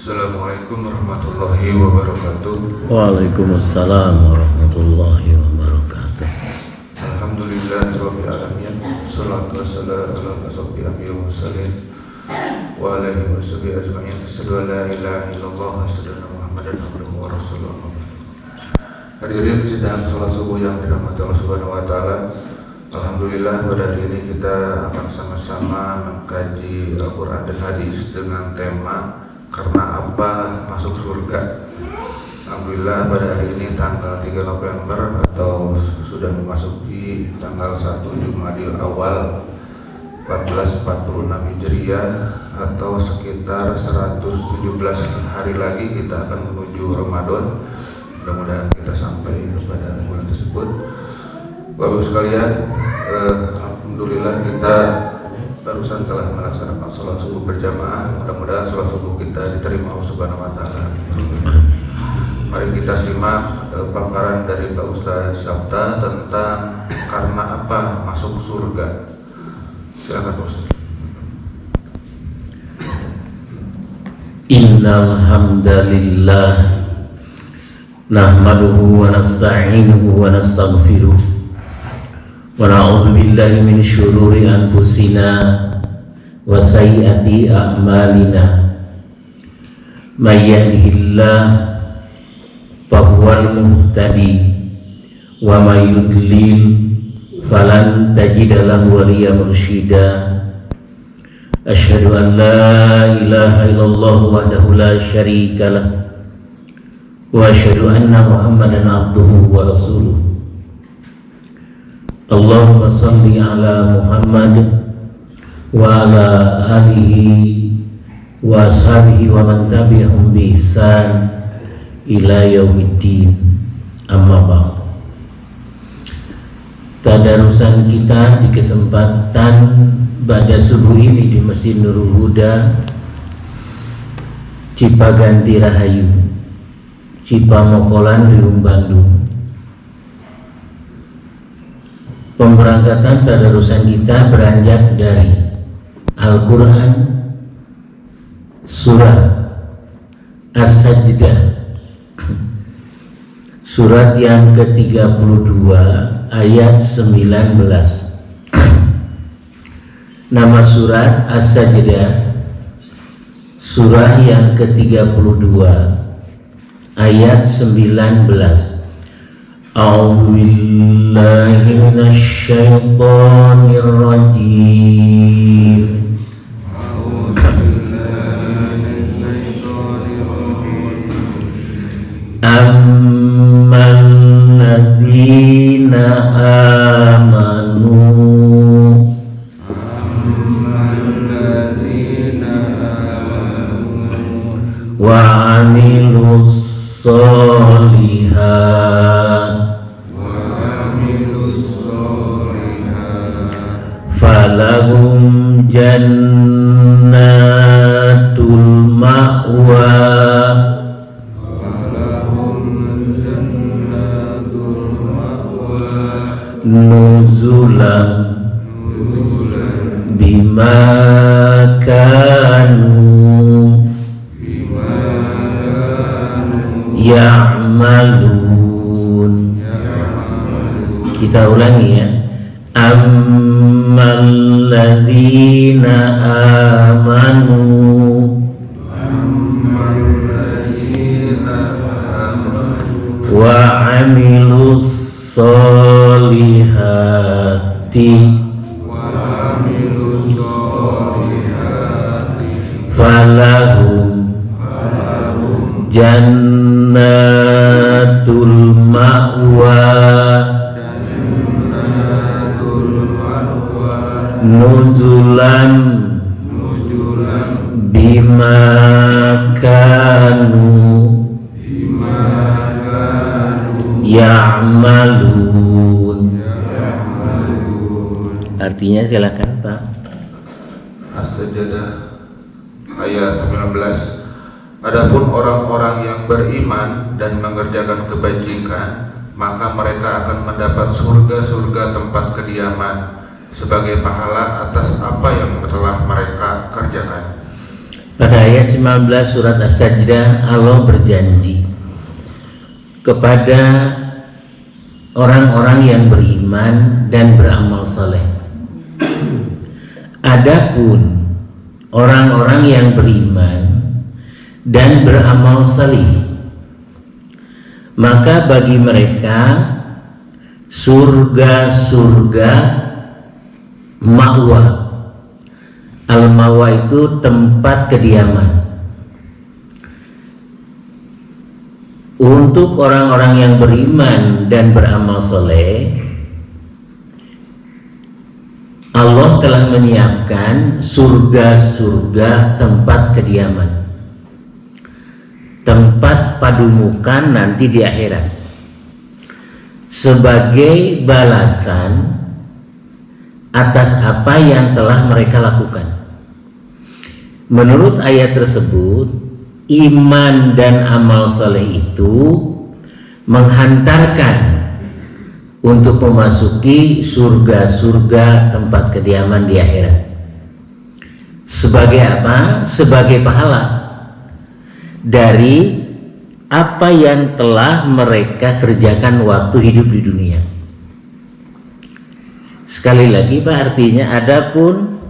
Assalamualaikum warahmatullahi wabarakatuh. Waalaikumsalam warahmatullahi wabarakatuh. Alhamdulillahirabbil alamin. Shalatu wassalamu ala asyrofil anbiya'i wal mursalin wa ala alihi washabihi ajma'in. Asyhadu an la ilaha illallah wa asyhadu anna Muhammadan abduhu wa rasuluh. Hadirin sidang salat subuh yang dirahmati Allah Subhanahu wa taala. Alhamdulillah pada hari ini kita akan sama-sama mengkaji Al-Qur'an dan hadis dengan tema karena apa masuk surga. Alhamdulillah pada hari ini tanggal 3 November atau sudah memasuki tanggal 1 Jumadil Awal 1446 Hijriah atau sekitar 117 hari lagi kita akan menuju Ramadan. Mudah-mudahan kita sampai kepada bulan tersebut. Bapak sekalian, alhamdulillah kita barusan telah melaksanakan sholat subuh berjamaah. Mudah-mudahan sholat subuh kita diterima Allah Subhanahu wa taala. Mari kita simak paparan dari Pak Ustaz Sabta tentang karena apa masuk surga. Silakan Pak Ustaz. Innal hamdalillah nahmaduhu wa nasta'inuhu wa nastaghfiruh wa na'udzu billahi min syururi anfusina wa sayyiati a'malina. May yahdihillah fahuwal muhtadi wa may yudlil falan tajida lahu waliyyan mursyida. Asyhadu an la ilaha illallah wahdahu la syarika lah wa asyhadu anna Muhammadan abduhu wa rasuluh. Allahumma salli ala Muhammad wa ala alihi wa ashabihi wa man tabi'ahum bi ihsan ila yaumiddin. Amma ba'd. Tadarusan kita di kesempatan pada subuh ini di Masjid Nurul Huda, Cipaganti Rahayu, Cipamokolan, Riung, Bandung. Pemberangkatan tadarusan kita beranjak dari Al-Quran surah As-Sajdah, surat yang ke-32 ayat 19. Nama surat As-Sajdah, surah yang ke-32 ayat 19. A'udzu billahi minasy syaithanir rajim. Amman ladzina amanu wa 'amilus sholihat falahum jannatul ma'wa nuzulan bima kanu ya'malun. Kita ulangi ya. Ammal ladzina amanu wa 'amilus solihati falahum jannatul ma'wa nuzulan bima kanu ya'malun. Artinya silakan Pak. As-Sajdah ayat 19. Adapun orang-orang yang beriman dan mengerjakan kebajikan, maka mereka akan mendapat surga-surga tempat kediaman sebagai pahala atas apa yang telah mereka kerjakan. Pada ayat 19 surat As-Sajdah, Allah berjanji kepada orang-orang yang beriman dan beramal saleh. Adapun orang-orang yang beriman dan beramal saleh, maka bagi mereka surga-surga ma'wa. Al-Mawa itu tempat kediaman. Untuk orang-orang yang beriman dan beramal soleh, Allah telah menyiapkan surga-surga tempat kediaman, tempat padumukan nanti di akhirat, sebagai balasan atas apa yang telah mereka lakukan. Menurut ayat tersebut, iman dan amal soleh itu menghantarkan untuk memasuki surga-surga tempat kediaman di akhirat. Sebagai apa? Sebagai pahala dari apa yang telah mereka kerjakan waktu hidup di dunia. Sekali lagi Pak, artinya adapun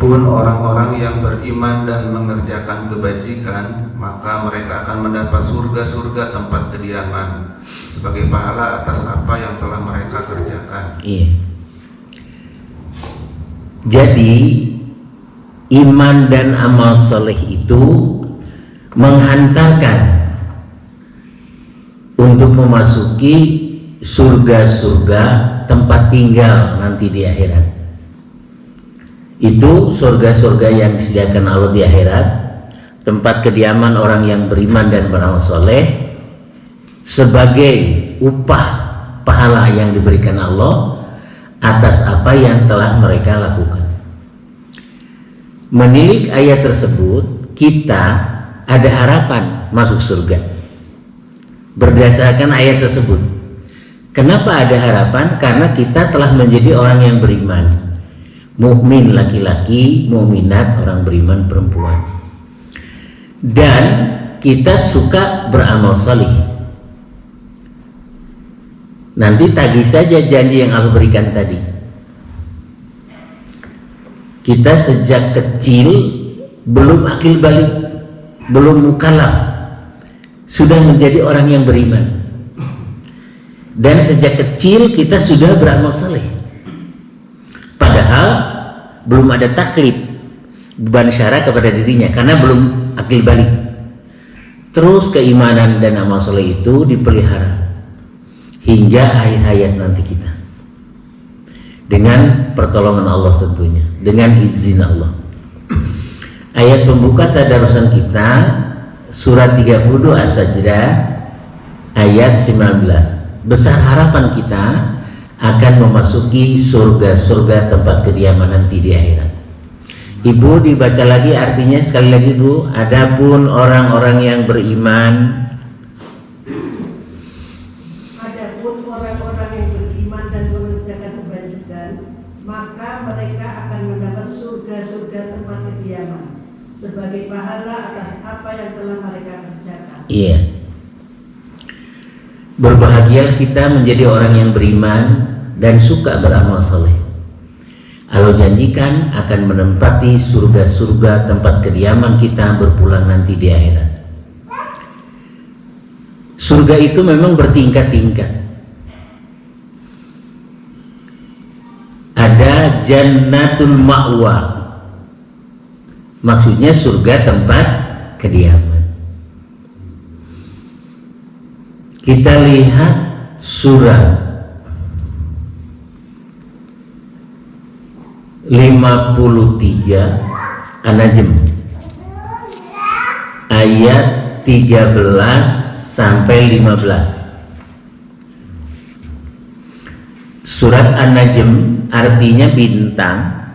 orang-orang yang beriman dan mengerjakan kebajikan, maka mereka akan mendapat surga-surga tempat kediaman sebagai pahala atas apa yang telah mereka kerjakan. Iya. Jadi iman dan amal soleh itu menghantarkan untuk memasuki surga-surga tempat tinggal nanti di akhirat. Itu surga-surga yang disediakan Allah di akhirat, tempat kediaman orang yang beriman dan beramal soleh, sebagai upah pahala yang diberikan Allah atas apa yang telah mereka lakukan. Menilik ayat tersebut, kita ada harapan masuk surga berdasarkan ayat tersebut. Kenapa ada harapan? Karena kita telah menjadi orang yang beriman, mukmin laki-laki, mukminat orang beriman perempuan, dan kita suka beramal salih. Nanti tagih saja janji yang Allah berikan tadi. Kita sejak kecil belum akil balik, belum mukallaf, sudah menjadi orang yang beriman, dan sejak kecil kita sudah beramal saleh. Padahal belum ada taklif, beban syara kepada dirinya karena belum akil balik. Terus keimanan dan amal soleh itu dipelihara hingga akhir hayat nanti kita, dengan pertolongan Allah tentunya, dengan izin Allah. Ayat pembuka tadarusan kita surat 32 As-Sajdah ayat 19. Besar harapan kita akan memasuki surga-surga tempat kediaman nanti di akhirat. Ibu dibaca lagi artinya sekali lagi Bu. Adapun orang-orang yang beriman, adapun orang-orang yang beriman dan mengerjakan kebajikan, maka mereka akan mendapat surga-surga tempat kediaman sebagai pahala atas apa yang telah mereka kerjakan. iya. Berbahagialah kita menjadi orang yang beriman dan suka beramal soleh. Allah janjikan akan menempati surga-surga tempat kediaman kita berpulang nanti di akhirat. Surga itu memang bertingkat-tingkat. Ada jannatul ma'wa, maksudnya surga tempat kediaman. Kita lihat surah 53 An-Najm ayat 13 sampai 15. Surat An-Najm artinya bintang.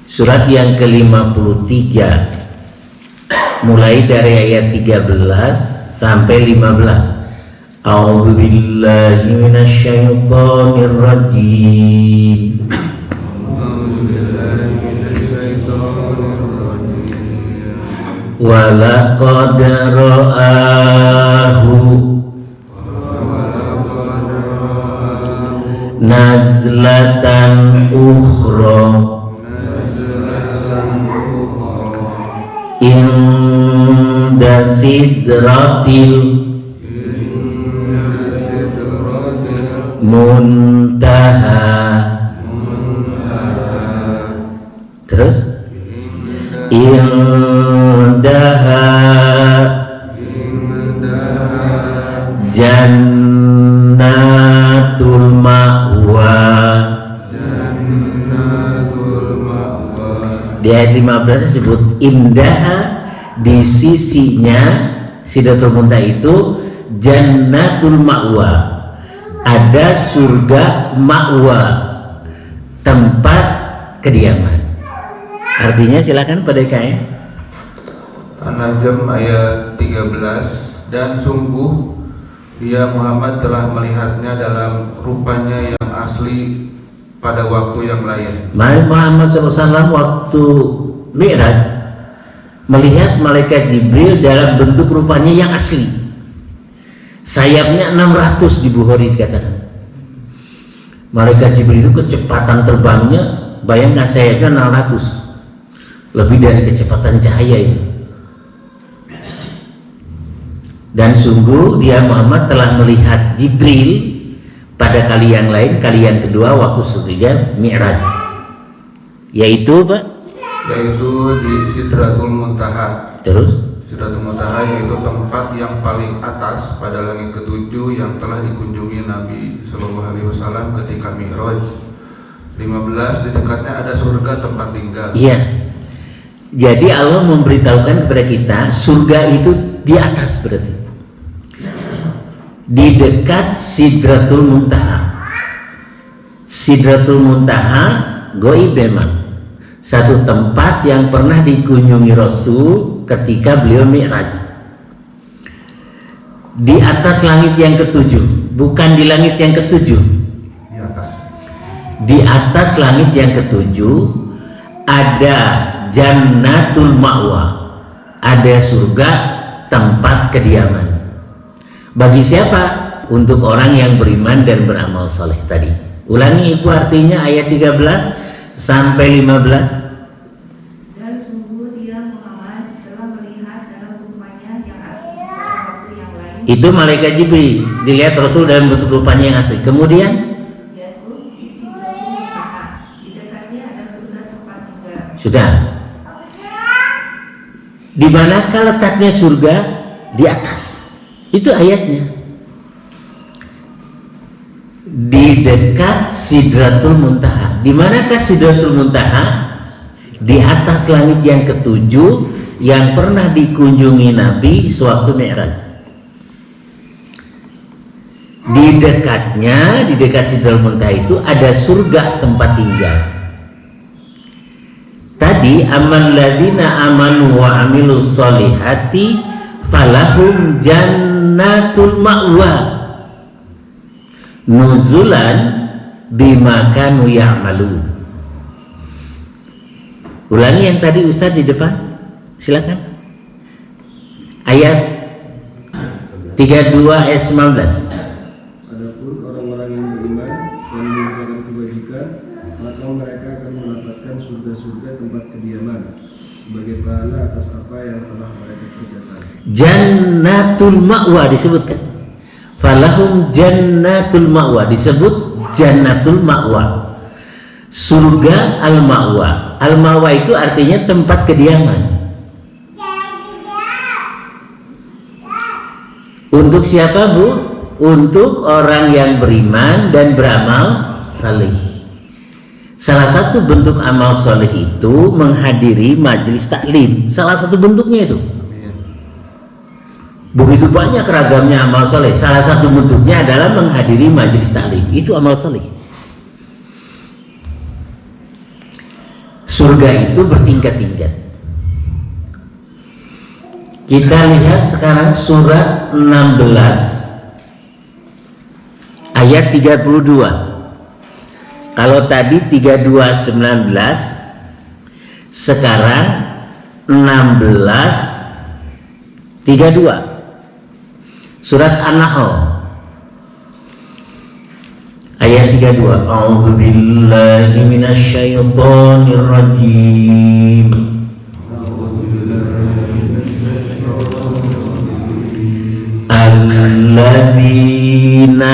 Surat yang ke-53 mulai dari ayat 13 sampai 15. A'udzu billahi minasyaitonir rajim. walaqad ra'ahu nazlatan ukhra inda sidratil muntaha. Terus indaha jannatul ma'wa. Di ayat 15 disebut indaha, di sisinya Sidratul Muntaha itu jannatul ma'wa, ada surga ma'wa, tempat kediaman. Artinya silakan Pak DKM. An-Najm ayat 13, dan sungguh dia Muhammad telah melihatnya dalam rupanya yang asli pada waktu yang lain. Muhammad SAW waktu Mi'raj melihat malaikat Jibril dalam bentuk rupanya yang asli. Sayapnya 600 di Bukhari dikatakan. Malaikat Jibril itu kecepatan terbangnya, bayangkan sayapnya 600, lebih dari kecepatan cahaya itu. Dan sungguh dia Muhammad telah melihat Jibril pada kali yang lain, kali yang kedua waktu surga Mi'raj, yaitu Pak? Yaitu di Sidratul Muntaha. Terus? Sidratul Muntaha yaitu tempat yang paling atas pada langit ketujuh yang telah dikunjungi Nabi Shallallahu Alaihi Wasallam ketika Mi'raj. 15, di dekatnya ada surga tempat tinggal. Iya. Jadi Allah memberitahukan kepada kita surga itu di atas, berarti di dekat Sidratul Muntaha. Sidratul Muntaha goib memang, satu tempat yang pernah dikunjungi Rasul ketika beliau Mi'raj. Di atas langit yang ketujuh, bukan di langit yang ketujuh. Di atas. Di atas langit yang ketujuh ada Jannatul Ma'wa, ada surga tempat kediaman. Bagi siapa? Untuk orang yang beriman dan beramal soleh tadi. Ulangi Ibu artinya ayat 13 sampai 15. Dan sungguh dia Muhammad telah melihat dalam rupanya yang asli pada waktu yang lain. Itu malaikat Jibril dilihat Rasul dalam bentuk rupanya yang asli. Kemudian Yaitu di Sidratul Muntaha, di dekatnya ada surga tempat tinggal. sudah. Di manakah letaknya surga? Di atas. Itu ayatnya. Di dekat Sidratul Muntaha. Di manakah Sidratul Muntaha? Di atas langit yang ketujuh yang pernah dikunjungi Nabi sewaktu Mi'raj. Di dekatnya, di dekat Sidratul Muntaha itu ada surga tempat tinggal. Tadi amal ladzina amanu wa amilus solihati falahum jannatul ma'wa nuzulan bima kanu ya'malun. Ulangi yang tadi Ustaz di depan, silakan. Ayat 32 ayat 19. Adapun orang-orang yang beriman dan mengerjakan kebajikan, maka mereka akan mendapatkan surga-surga tempat kediaman sebagai pahala atas apa yang telah mereka kerjakan. Jannatul Ma'wa disebutkan. Falahum jannatul Ma'wa disebut Jannatul Ma'wa. Surga Al-Ma'wa. Al-Ma'wa itu artinya tempat kediaman. Untuk siapa, Bu? Untuk orang yang beriman dan beramal saleh. Salah satu bentuk amal soleh itu menghadiri majelis taklim. Salah satu bentuknya itu. Begitu banyak ragamnya amal soleh. Salah satu bentuknya adalah menghadiri majelis taklim. Itu amal soleh. Surga itu bertingkat-tingkat. Kita lihat sekarang surat 16 ayat 32. Kalau tadi 32:19, sekarang 16 32 surat An-Nahl ayat 32. A'udzubillahi minasyaitonir rajim. Alladzina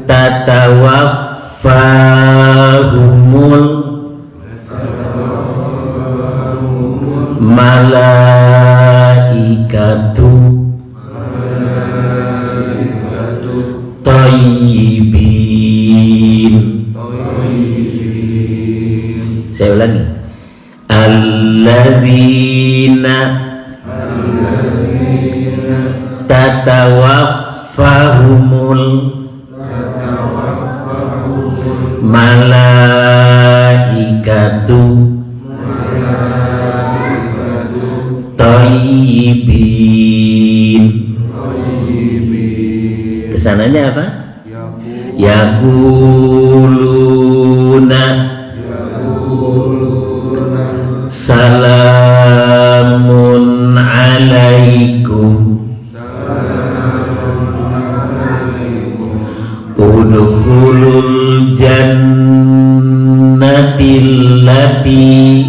tatawaffahumul malaikatu thayyibin. Saya ulangi. Alladzina tatawaffahumul malaikatu thayyibin. Kesananya apa? Yaquluna salamun alaikum udkhulul jannatil lati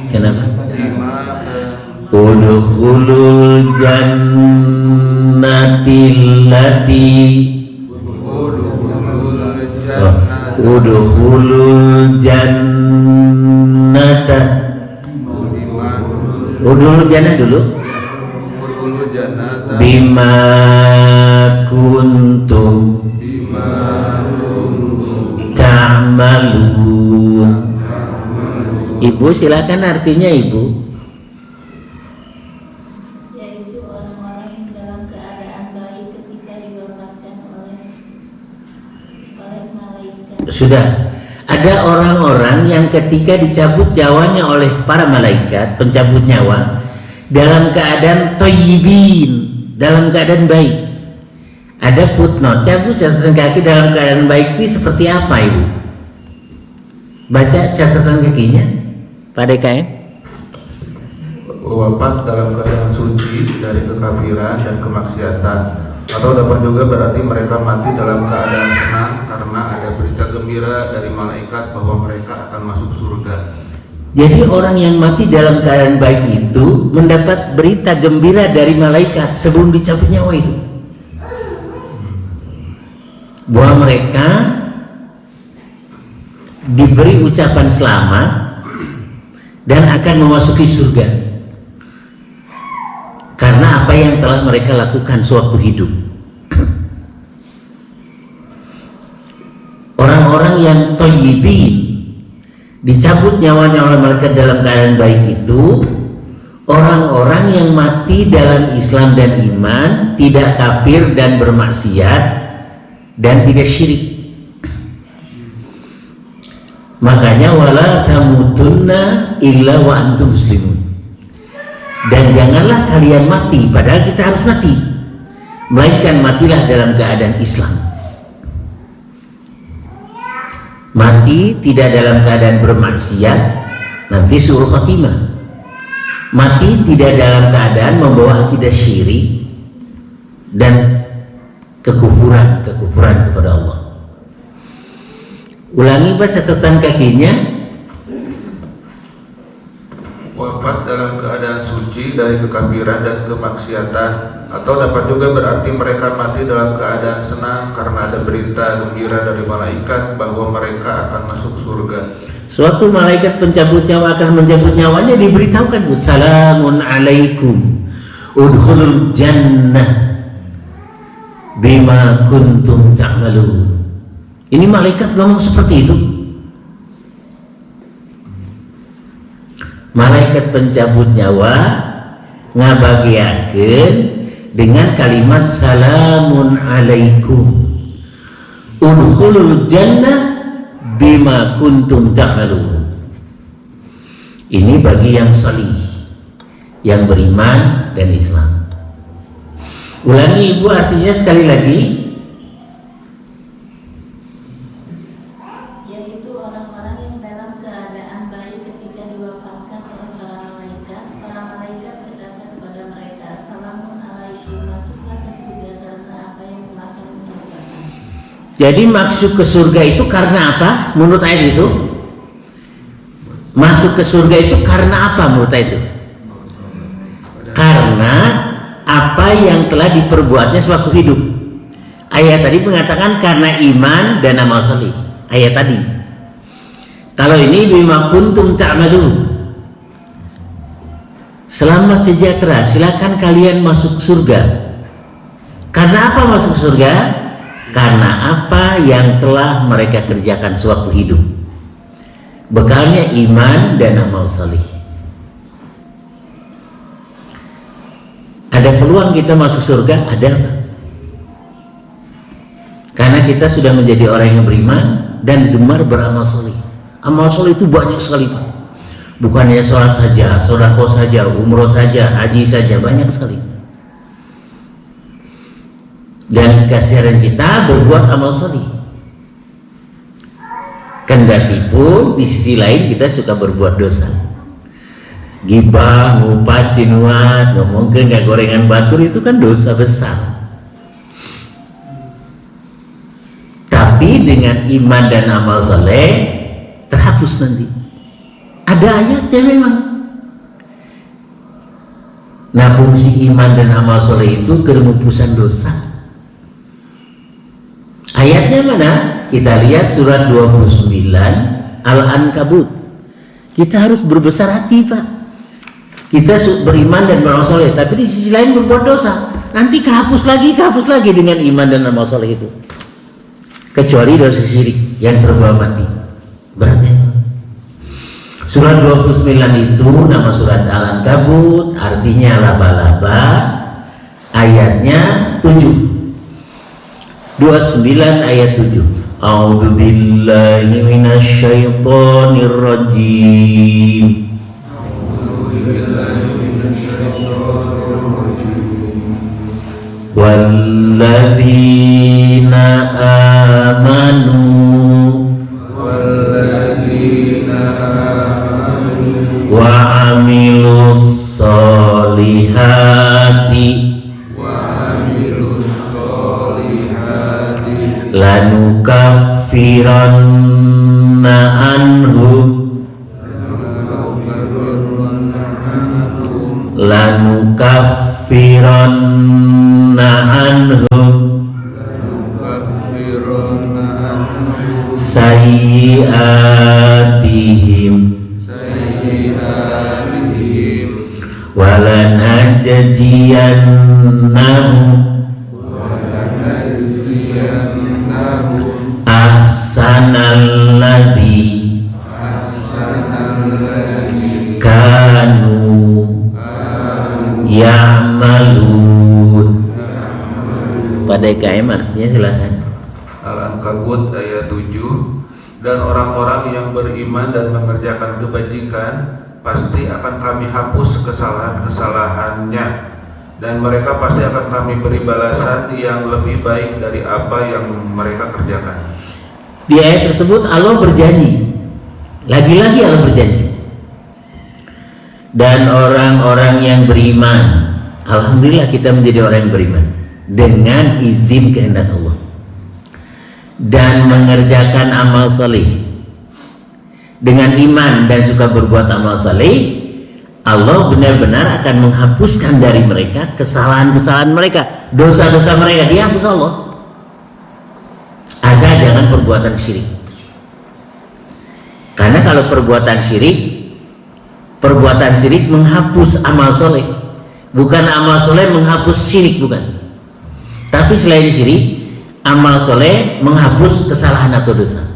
kenapa? Udkhulul jannatil lati udkhulul jannata. Udkhulul jannah dulu. Bima kuntum ta'malun. Ibu silakan artinya ibu. Yaitu orang-orang yang dalam keadaan baik ketika diwafatkan oleh malaikat. Sudah. Ada orang-orang yang ketika dicabut nyawanya oleh para malaikat pencabut nyawa dalam keadaan thayyibin, dalam keadaan baik. Ada footnote, cabut catatan kaki dalam keadaan baik itu seperti apa ibu? Baca catatan kakinya Pak DKM. Wafat dalam keadaan suci dari kekafiran dan kemaksiatan, atau dapat juga berarti mereka mati dalam keadaan senang karena ada berita gembira dari malaikat bahwa mereka akan masuk surga. Jadi orang yang mati dalam keadaan baik itu mendapat berita gembira dari malaikat sebelum dicabut nyawa itu, bahwa mereka diberi ucapan selamat dan akan memasuki surga karena apa yang telah mereka lakukan sewaktu hidup. Orang-orang yang thayyibin, dicabut nyawanya oleh malaikat dalam keadaan baik itu orang-orang yang mati dalam Islam dan iman, tidak kafir dan bermaksiat dan tidak syirik. Makanya wala tamutunna illa wa antum muslimun. Dan janganlah kalian mati padahal kita harus mati, melainkan matilah dalam keadaan Islam. Mati tidak dalam keadaan bermaksiat, nanti suul khotimah. Mati tidak dalam keadaan membawa akidah syirik dan kekufuran kepada Allah. Ulangi baca catatan kakinya. Wafat dalam keadaan suci dari kekafiran dan kemaksiatan, atau dapat juga berarti mereka mati dalam keadaan senang karena ada berita gembira dari malaikat bahwa mereka akan masuk surga. Suatu malaikat pencabut nyawa akan mencabut nyawanya, diberitahukan salamun alaikum udkhulul jannah bima kuntum ta'malun. Ini malaikat ngomong seperti itu. Malaikat pencabut nyawa ngabagiakeun dengan kalimat salamun alaikum udkhulul jannah bima kuntum ta'malun. Ini bagi yang salih, yang beriman dan Islam. Ulangi ibu artinya sekali lagi. Yaitu orang-orang yang dalam keadaan baik ketika diwafatkan oleh para malaikat berkata kepada mereka, Salamun alaikum, masuklah ke surga karena apa yang telah kamu kerjakan. Jadi masuk ke surga itu karena apa? Menurut ayat itu, masuk ke surga itu karena apa menurut ayat itu? Karena apa yang telah diperbuatnya sewaktu hidup. Ayat tadi mengatakan karena iman dan amal saleh. Ayat tadi. Kalau ini bima kuntum ta'malun. Selamat sejahtera, silakan kalian masuk surga. Karena apa masuk surga? Karena apa yang telah mereka kerjakan sewaktu hidup. Bekalnya iman dan amal saleh. Ada peluang kita masuk surga? Ada apa? Karena kita sudah menjadi orang yang beriman dan gemar beramal saleh. Amal saleh itu banyak sekali, Pak. Bukannya sholat saja, sedekah saja, umroh saja, haji saja, banyak sekali. Dan keseharian kita berbuat amal saleh. Kendati pun di sisi lain kita suka berbuat dosa. Gibah, ngumpat, sinuat, ngomong ke nggak gorengan batur itu kan dosa besar. Tapi dengan iman dan amal soleh terhapus nanti. Ada ayatnya memang. Nah, fungsi iman dan amal soleh itu keremupusan dosa. Ayatnya mana? Kita lihat surat 29 Al-Ankabut. Kita harus berbesar hati, Pak. Kita beriman dan beramal soleh, tapi di sisi lain berbuat dosa. Nanti kehapus lagi dengan iman dan amal soleh itu. Kecuali dosa syirik yang terbawa mati. Berarti surat 29 itu nama surat Al-Ankabut, artinya laba-laba, ayatnya 7. 29 ayat 7. A'udzu billahi minasyaitonir rajim. Walladzina amanu wa amilus solihati lanukaffiranna anhum sayyi'atihim walanajziyannahum ahsanalladzi kanu ya'malun. Pada IKM artinya silakan. Al-Ankabut ayat 7. Dan orang-orang yang beriman dan mengerjakan kebajikan pasti akan kami hapus kesalahan-kesalahannya, dan mereka pasti akan kami beri balasan yang lebih baik dari apa yang mereka kerjakan. Di ayat tersebut Allah berjanji, lagi-lagi Allah berjanji. Dan orang-orang yang beriman, alhamdulillah kita menjadi orang yang beriman dengan izin kehendak Allah dan mengerjakan amal saleh dengan iman dan suka berbuat amal saleh, Allah benar-benar akan menghapuskan dari mereka kesalahan-kesalahan mereka, dosa-dosa mereka dihapus Allah. Asal jangan perbuatan syirik. Karena kalau perbuatan syirik menghapus amal soleh, bukan amal soleh menghapus syirik, bukan. Tapi selain syirik, amal soleh menghapus kesalahan atau dosa.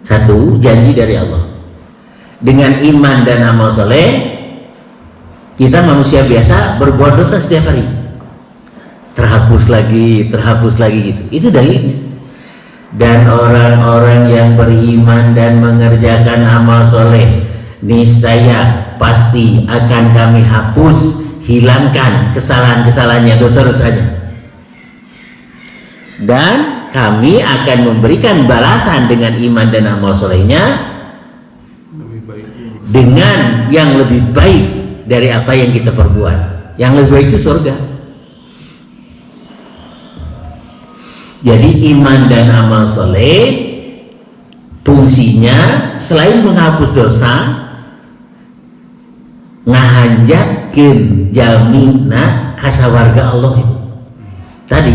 Satu, janji dari Allah. Dengan iman dan amal soleh, kita manusia biasa berbuat dosa setiap hari. Terhapus lagi gitu. Itu dalilnya. Dan orang-orang yang beriman dan mengerjakan amal soleh, niscaya pasti akan kami hapus, hilangkan kesalahan-kesalahannya, dosa-dosanya. Dan kami akan memberikan balasan dengan iman dan amal solehnya dengan yang lebih baik dari apa yang kita perbuat. Yang lebih baik itu surga. Jadi iman dan amal soleh fungsinya selain menghapus dosa, ngahanjatkeun jalmina kasawarga Allah itu. Tadi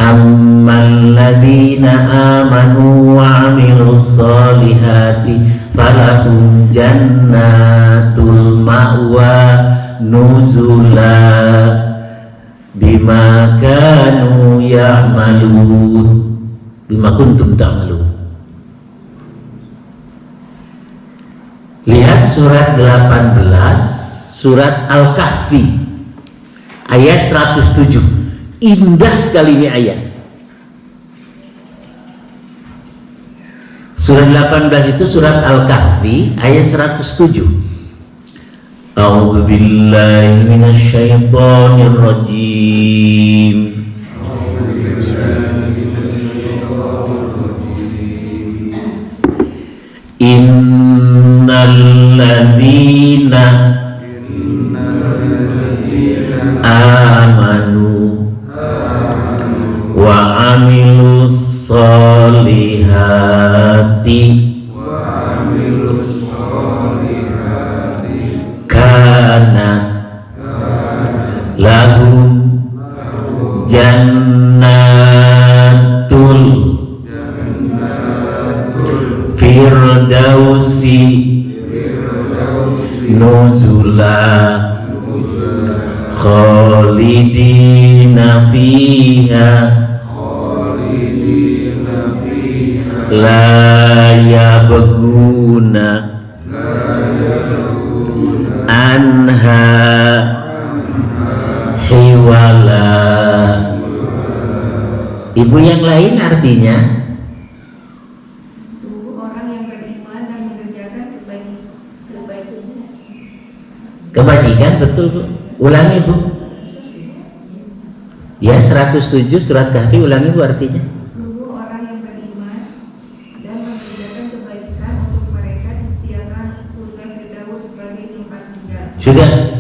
ammal ladzina amanu wa amilus solihati falahum jannatul ma'wa nuzula bima kanu ya'malun bima kuntum ta'malun. Lihat surat 18 surat Al-Kahfi ayat 107. Indah sekali ini ayat. Surat 18 itu surat Al-Kahfi ayat 107. A'udzu billahi minasy syaithanir rajim. Innal ladzina amanu wa amilus solihati kana lahum jannatul firdausi nuzula khalidina fiha la yabghuna anha hiwala. Ibu yang lain artinya Sungguh orang yang beriman dan mengerjakan kebajikan, betul Bu. Ulangi Bu. Ya 107 surat Kahfi, ulangi Bu artinya. Sungguh orang yang beriman dan mengerjakan kebajikan untuk mereka disediakan surga Firdaus sebagai tempat tinggal. Sudah.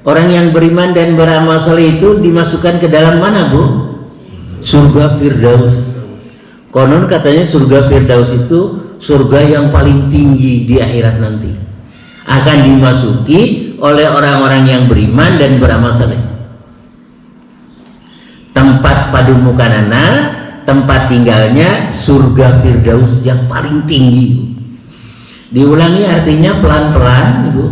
Orang yang beriman dan beramal soleh itu dimasukkan ke dalam mana Bu? Surga Firdaus. Konon katanya surga Firdaus itu surga yang paling tinggi di akhirat nanti. Akan dimasuki oleh orang-orang yang beriman dan beramal soleh. Tempat padumukanana, tempat tinggalnya surga Firdaus yang paling tinggi. Diulangi artinya pelan-pelan Ibu.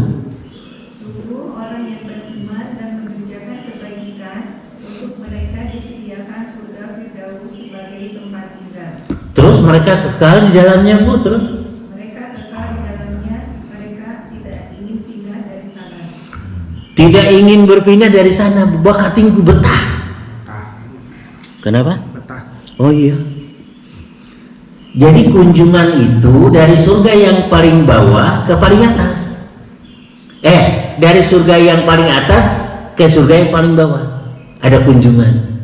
Sungguh orang yang beriman dan mengerjakan kebajikan untuk mereka disediakan surga Firdaus sebagai tempat tinggal. Terus mereka kekal di dalamnya Bu. Terus Mereka kekal di dalamnya, mereka tidak ingin pindah dari sana. tidak ingin berpindah dari sana. Bakatingku betah. Kenapa? Betah. Oh iya. Jadi kunjungan itu dari surga yang paling bawah ke paling atas. Dari surga yang paling atas ke surga yang paling bawah. Ada kunjungan.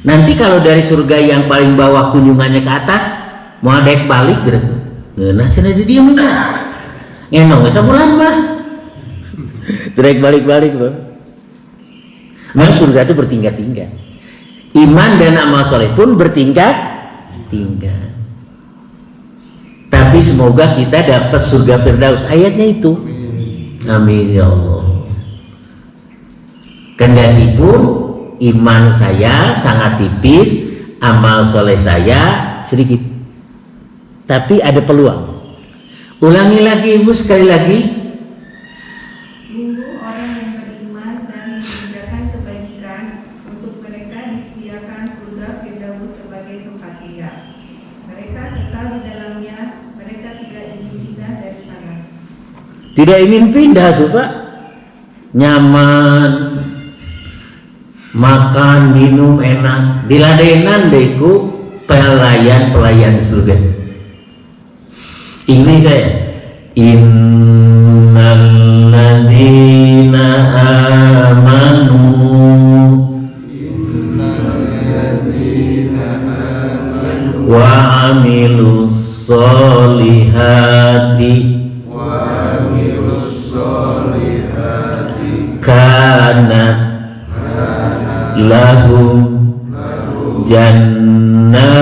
Nanti kalau dari surga yang paling bawah kunjungannya ke atas, mau dek balik gitu. Nah, cenah di dieu mah. Ngenong ge sabulan mah. Dek balik-balik, Bang. Memang surga itu bertingkat-tingkat. Iman dan amal soleh pun bertingkat-tingkat. Tapi semoga kita dapat surga Firdaus. Ayatnya itu. Amin ya Allah. Kendatipun iman saya sangat tipis, amal soleh saya sedikit. Tapi ada peluang. Ulangi lagi Ibu sekali lagi. Sungguh orang yang beriman dan mengerjakan kebajikan untuk mereka disediakan surga Firdaus sebagai tempat tinggal. Mereka kekal di dalamnya, mereka tidak ingin pindah dari sana. Tidak ingin pindah tuh Pak. Nyaman, makan, minum enak, diladenan deh ku pelayan surga. Ini saya innalladzina amanu wa amilus solihati kanat lahum jannatul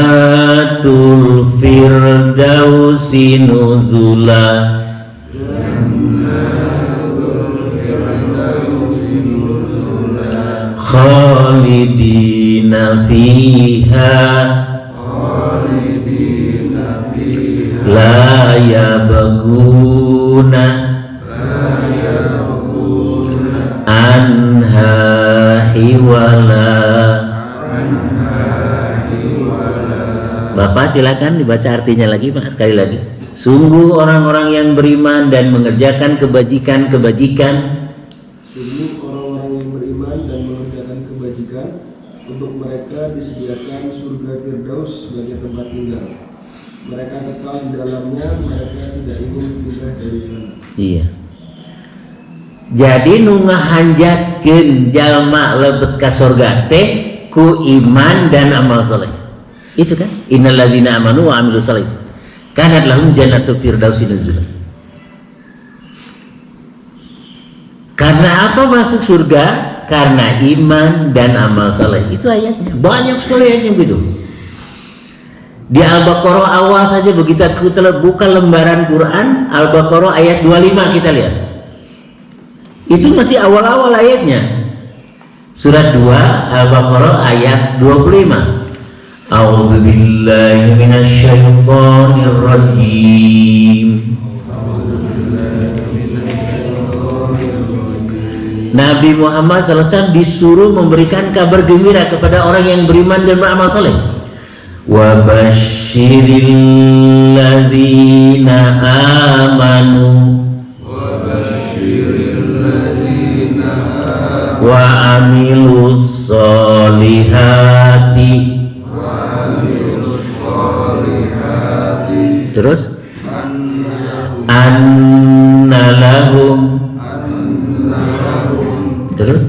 firdausi nuzula khalidina fiha la yabghuna anha hiwala. Bapak silakan dibaca artinya lagi Pak, sekali lagi. Sungguh orang-orang yang beriman dan mengerjakan kebajikan-kebajikan. Sungguh orang-orang yang beriman dan mengerjakan kebajikan, untuk mereka disediakan surga Firdaus sebagai tempat tinggal. Mereka kekal di dalamnya, mereka tidak ingin pindah dari sana. Iya. Jadi nu ngahanjatkeun jalma lebet ka surga teh ku iman dan amal saleh. Itu kan? Innalladzina amanu wa amilus salih kanat lahum jannatul firdausi nuzula. Karena apa masuk surga? Karena iman dan amal saleh. Itu ayatnya. Banyak sekali ayatnya begitu. Di Al-Baqarah awal saja begitu kita buka lembaran Quran, Al-Baqarah ayat 25 kita lihat. Itu masih awal-awal ayatnya. Surat 2 Al-Baqarah ayat 25. A'udzu billahi minasy syaithanir rajim. Nabi Muhammad SAW disuruh memberikan kabar gembira kepada orang yang beriman dan beramal saleh. Wa basyiril ladzina amanu wa amilus solihati. Terus anna lahum, terus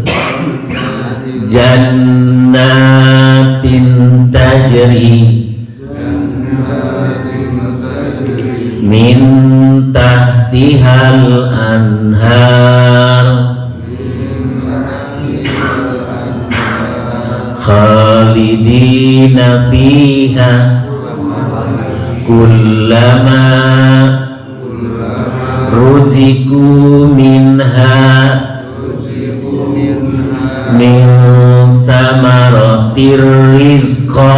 jannatin tajri min tahtihal anhar khalidina fiha kullama ruziku minha min samaratir rizqa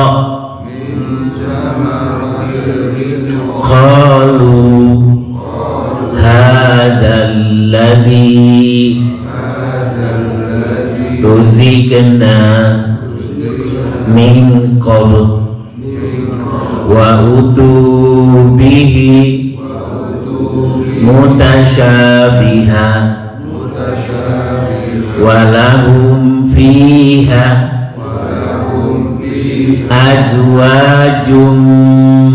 qalu hadzal ladzi ruzikna min qabl wa utu bihi mutasyabiha walahum fiha azwajum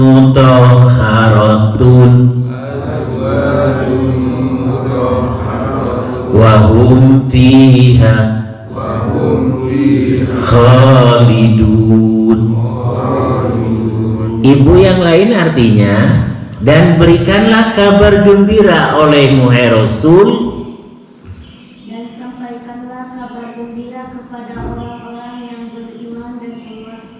mutahharatun wahum fiha khalidun. Ibu yang lain artinya, dan berikanlah kabar gembira olehmu hai Rasul, dan sampaikanlah kabar gembira kepada orang-orang yang beriman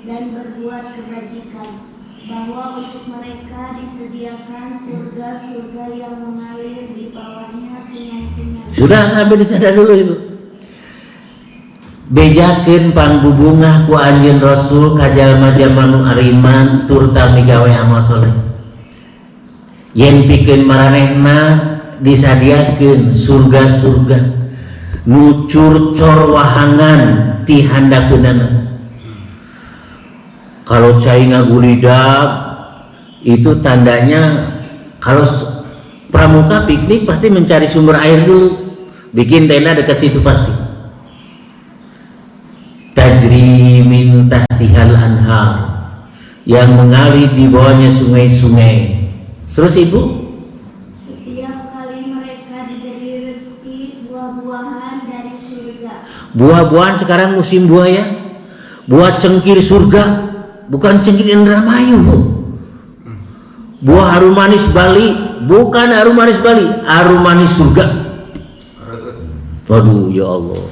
dan berbuat kebajikan, bahwa untuk mereka disediakan surga-surga yang mengalir di bawahnya sungai-sungai. Sudah sampai di sana dulu Ibu. Bejakeun pangbubungah ku anjeun Rasul ka jalma-jalma nu ariman tur tami gawe amal saleh. Yen pikeun maranehna disadiakeun surga-surga nu curcor wahangan ti handapeunana. Kalau cai ngagulidag itu tandanya kalau pramuka piknik pasti mencari sumber air dulu. Bikin tenda dekat situ pasti. Tajri min tahtihal anhar, yang mengalir di bawahnya sungai-sungai. Terus Ibu? Setiap kali mereka diberi rezeki buah-buahan dari surga. Buah-buahan sekarang musim buah ya. Buah cengkir surga. bukan cengkeh Indramayu, Bu. Buah harum manis Bali, bukan harum manis Bali, harum manis surga. Waduh, ya Allah.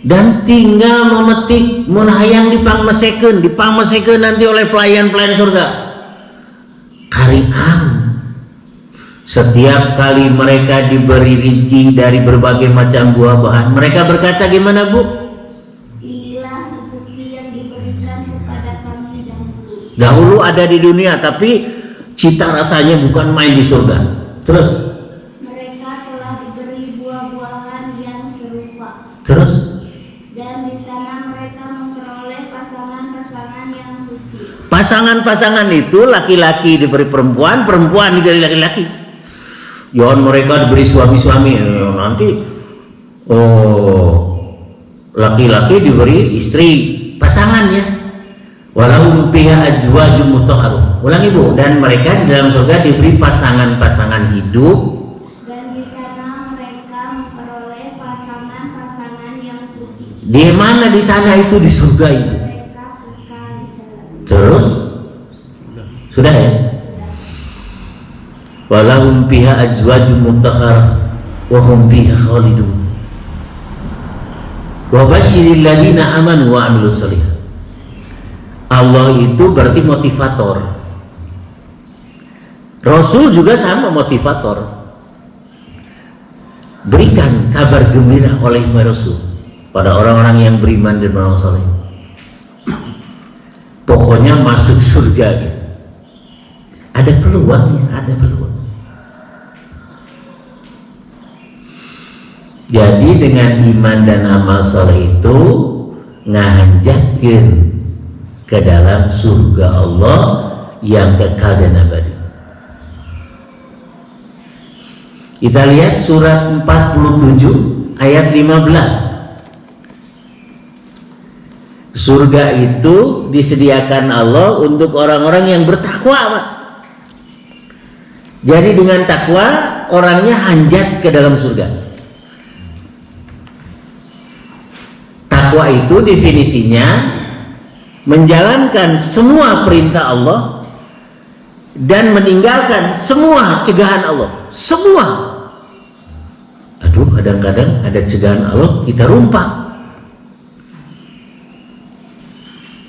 Dan tinggal memetik, menghayang dipangmesekeun nanti oleh pelayan-pelayan surga. Kariang. Setiap kali mereka diberi rezeki dari berbagai macam buah-buahan, mereka berkata gimana, Bu? Inilah rezeki yang diberikan kepada kami dahulu. Dahulu ada di dunia, tapi cita rasanya bukan main di surga. Terus? Mereka telah diberi buah-buahan yang serupa. Terus? Dan di sana mereka memperoleh pasangan-pasangan yang suci. Pasangan-pasangan itu laki-laki diberi perempuan, perempuan diberi laki-laki. Jangan mereka diberi suami-suami nanti. Laki-laki diberi istri, pasangannya. Walahum fiha azwajum mutahharun. Ulangi, Bu. Dan mereka di dalam surga diberi pasangan-pasangan hidup. Dan di sana mereka memperoleh pasangan-pasangan yang suci. Di mana di sana itu di surga itu? Mereka kekal di dalam. Terus? Sudah ya? Walahum fiha azwajum mutahharah wa hum fiha khalidun. Wa basyiril ladzina amanu wa 'amilus shalihat. Allah itu berarti motivator. Rasul juga sama motivator. Berikan kabar gembira oleh Rasul pada orang-orang yang beriman dan beramal saleh. Pokoknya masuk surga. Ada peluangnya, ada peluang. Jadi dengan iman dan amal saleh itu ngahanjatkeun ke dalam surga Allah yang kekal dan abadi. Kita lihat surat 47 ayat 15. Surga itu disediakan Allah untuk orang-orang yang bertakwa, Pak. Jadi dengan takwa orangnya hanjat ke dalam surga. Takwa itu definisinya menjalankan semua perintah Allah dan meninggalkan semua cegahan Allah. Semua. Aduh, kadang-kadang ada cegahan Allah kita rumpak.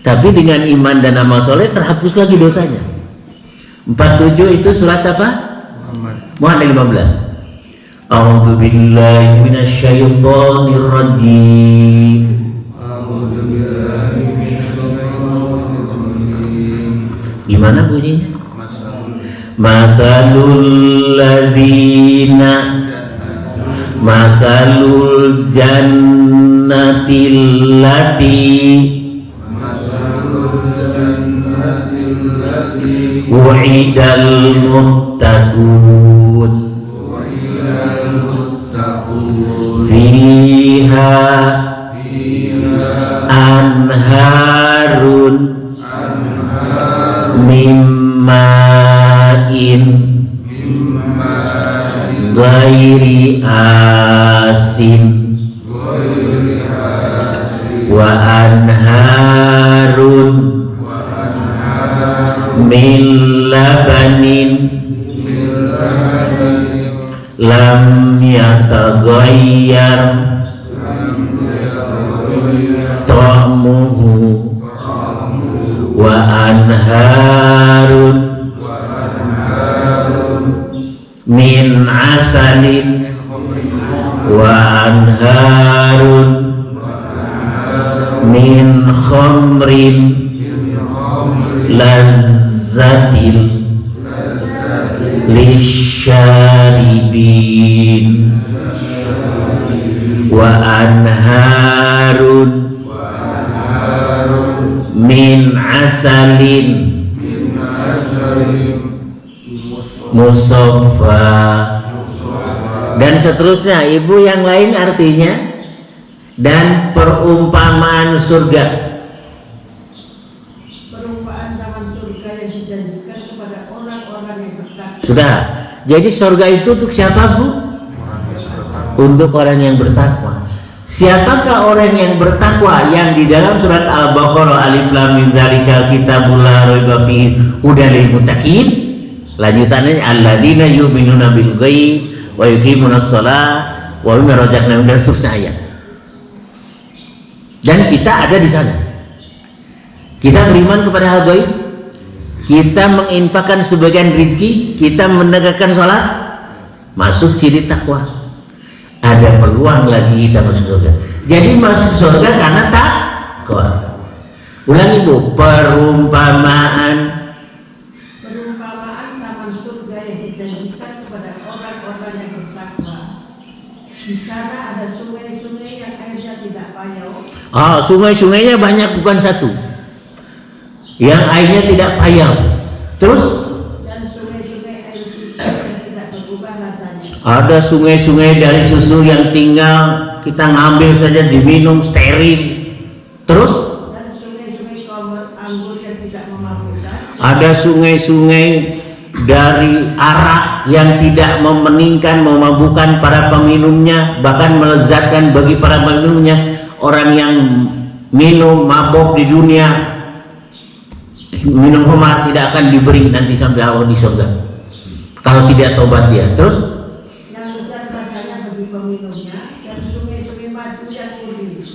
Tapi dengan iman dan amal soleh terhapus lagi dosanya. 47 itu surat apa? Muhammad 15. A'udzu billahi minasyaitonir rajim. Gimana bunyinya? Masalul ladzina masalul jannatil lati wa'idal muttaqun fiha anharun mimma'in ghairi asin wa anharun min labanin lam yataghayyar ta'muhu wa anharun min asalin wa anharun min khamrin lazzatil lisyaribin wa anharun min asalin musaffa dan seterusnya. Ibu, yang lain artinya dan perumpamaan surga. Perumpamaan taman surga yang dijanjikan kepada orang-orang yang bertakwa. Sudah. Jadi surga itu untuk siapa, Bu? Untuk orang yang bertakwa. Siapakah orang yang bertakwa yang di dalam surat Al-Baqarah alif lam mim dzalikal kitabul la raiba fihi hudal lil muttaqin. Lanjutannya alladzina yu'minuna bil ghaib wa yuqimunas shalah wa mimma razaqnahum, dan seterusnya ayat. Dan kita ada di sana. Kita beriman kepada hal gaib, kita menginfakkan sebagian rezeki, kita menegakkan sholat, masuk ciri takwa. Ada peluang lagi kita masuk surga. Jadi masuk surga karena takwa. Ulangi Bu, perumpamaan taman surga yang dijanjikan kepada orang-orang yang bertakwa. Di sana ada sungai-sungai yang airnya tidak payau. Sungai-sungainya banyak, bukan satu. Yang airnya tidak payau. Terus Dan sungai-sungai air suci yang tidak berubah rasanya. ada sungai-sungai dari susu yang tinggal kita ngambil saja diminum steril. Terus Dan sungai-sungai anggur yang tidak memabukkan. ada sungai-sungai dari arak yang tidak memeningkan, memabukkan para peminumnya, bahkan melezatkan bagi para peminumnya. Orang yang minum mabuk di dunia, minum khamar, tidak akan diberi nanti sampai awal di surga kalau tidak tobat dia. Terus Yang lezat rasanya bagi peminumnya, dan sungai-sungai madu yang gurih.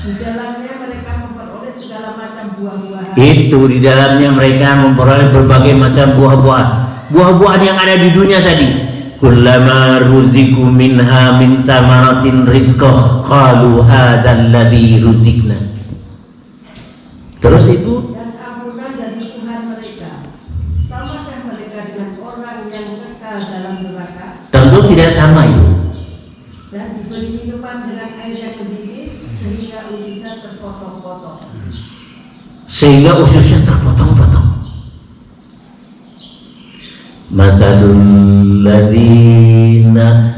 Di dalamnya mereka memperoleh segala macam buah-buahan. itu di dalamnya mereka memperoleh berbagai macam buah-buahan. Buah-buahan yang ada di dunia tadi. Kullama ruziku minha min tamaratin rizqa qalu hadzal ladzi ruzikna. Terus itu Dan ampunan dari Tuhan mereka. Samakah mereka dengan orang yang kekal dalam neraka tentu tidak sama itu. dan diberi minuman dengan air yang mendidih sehingga usinya terpotong-potong. Sehingga ususnya terpotong-potong.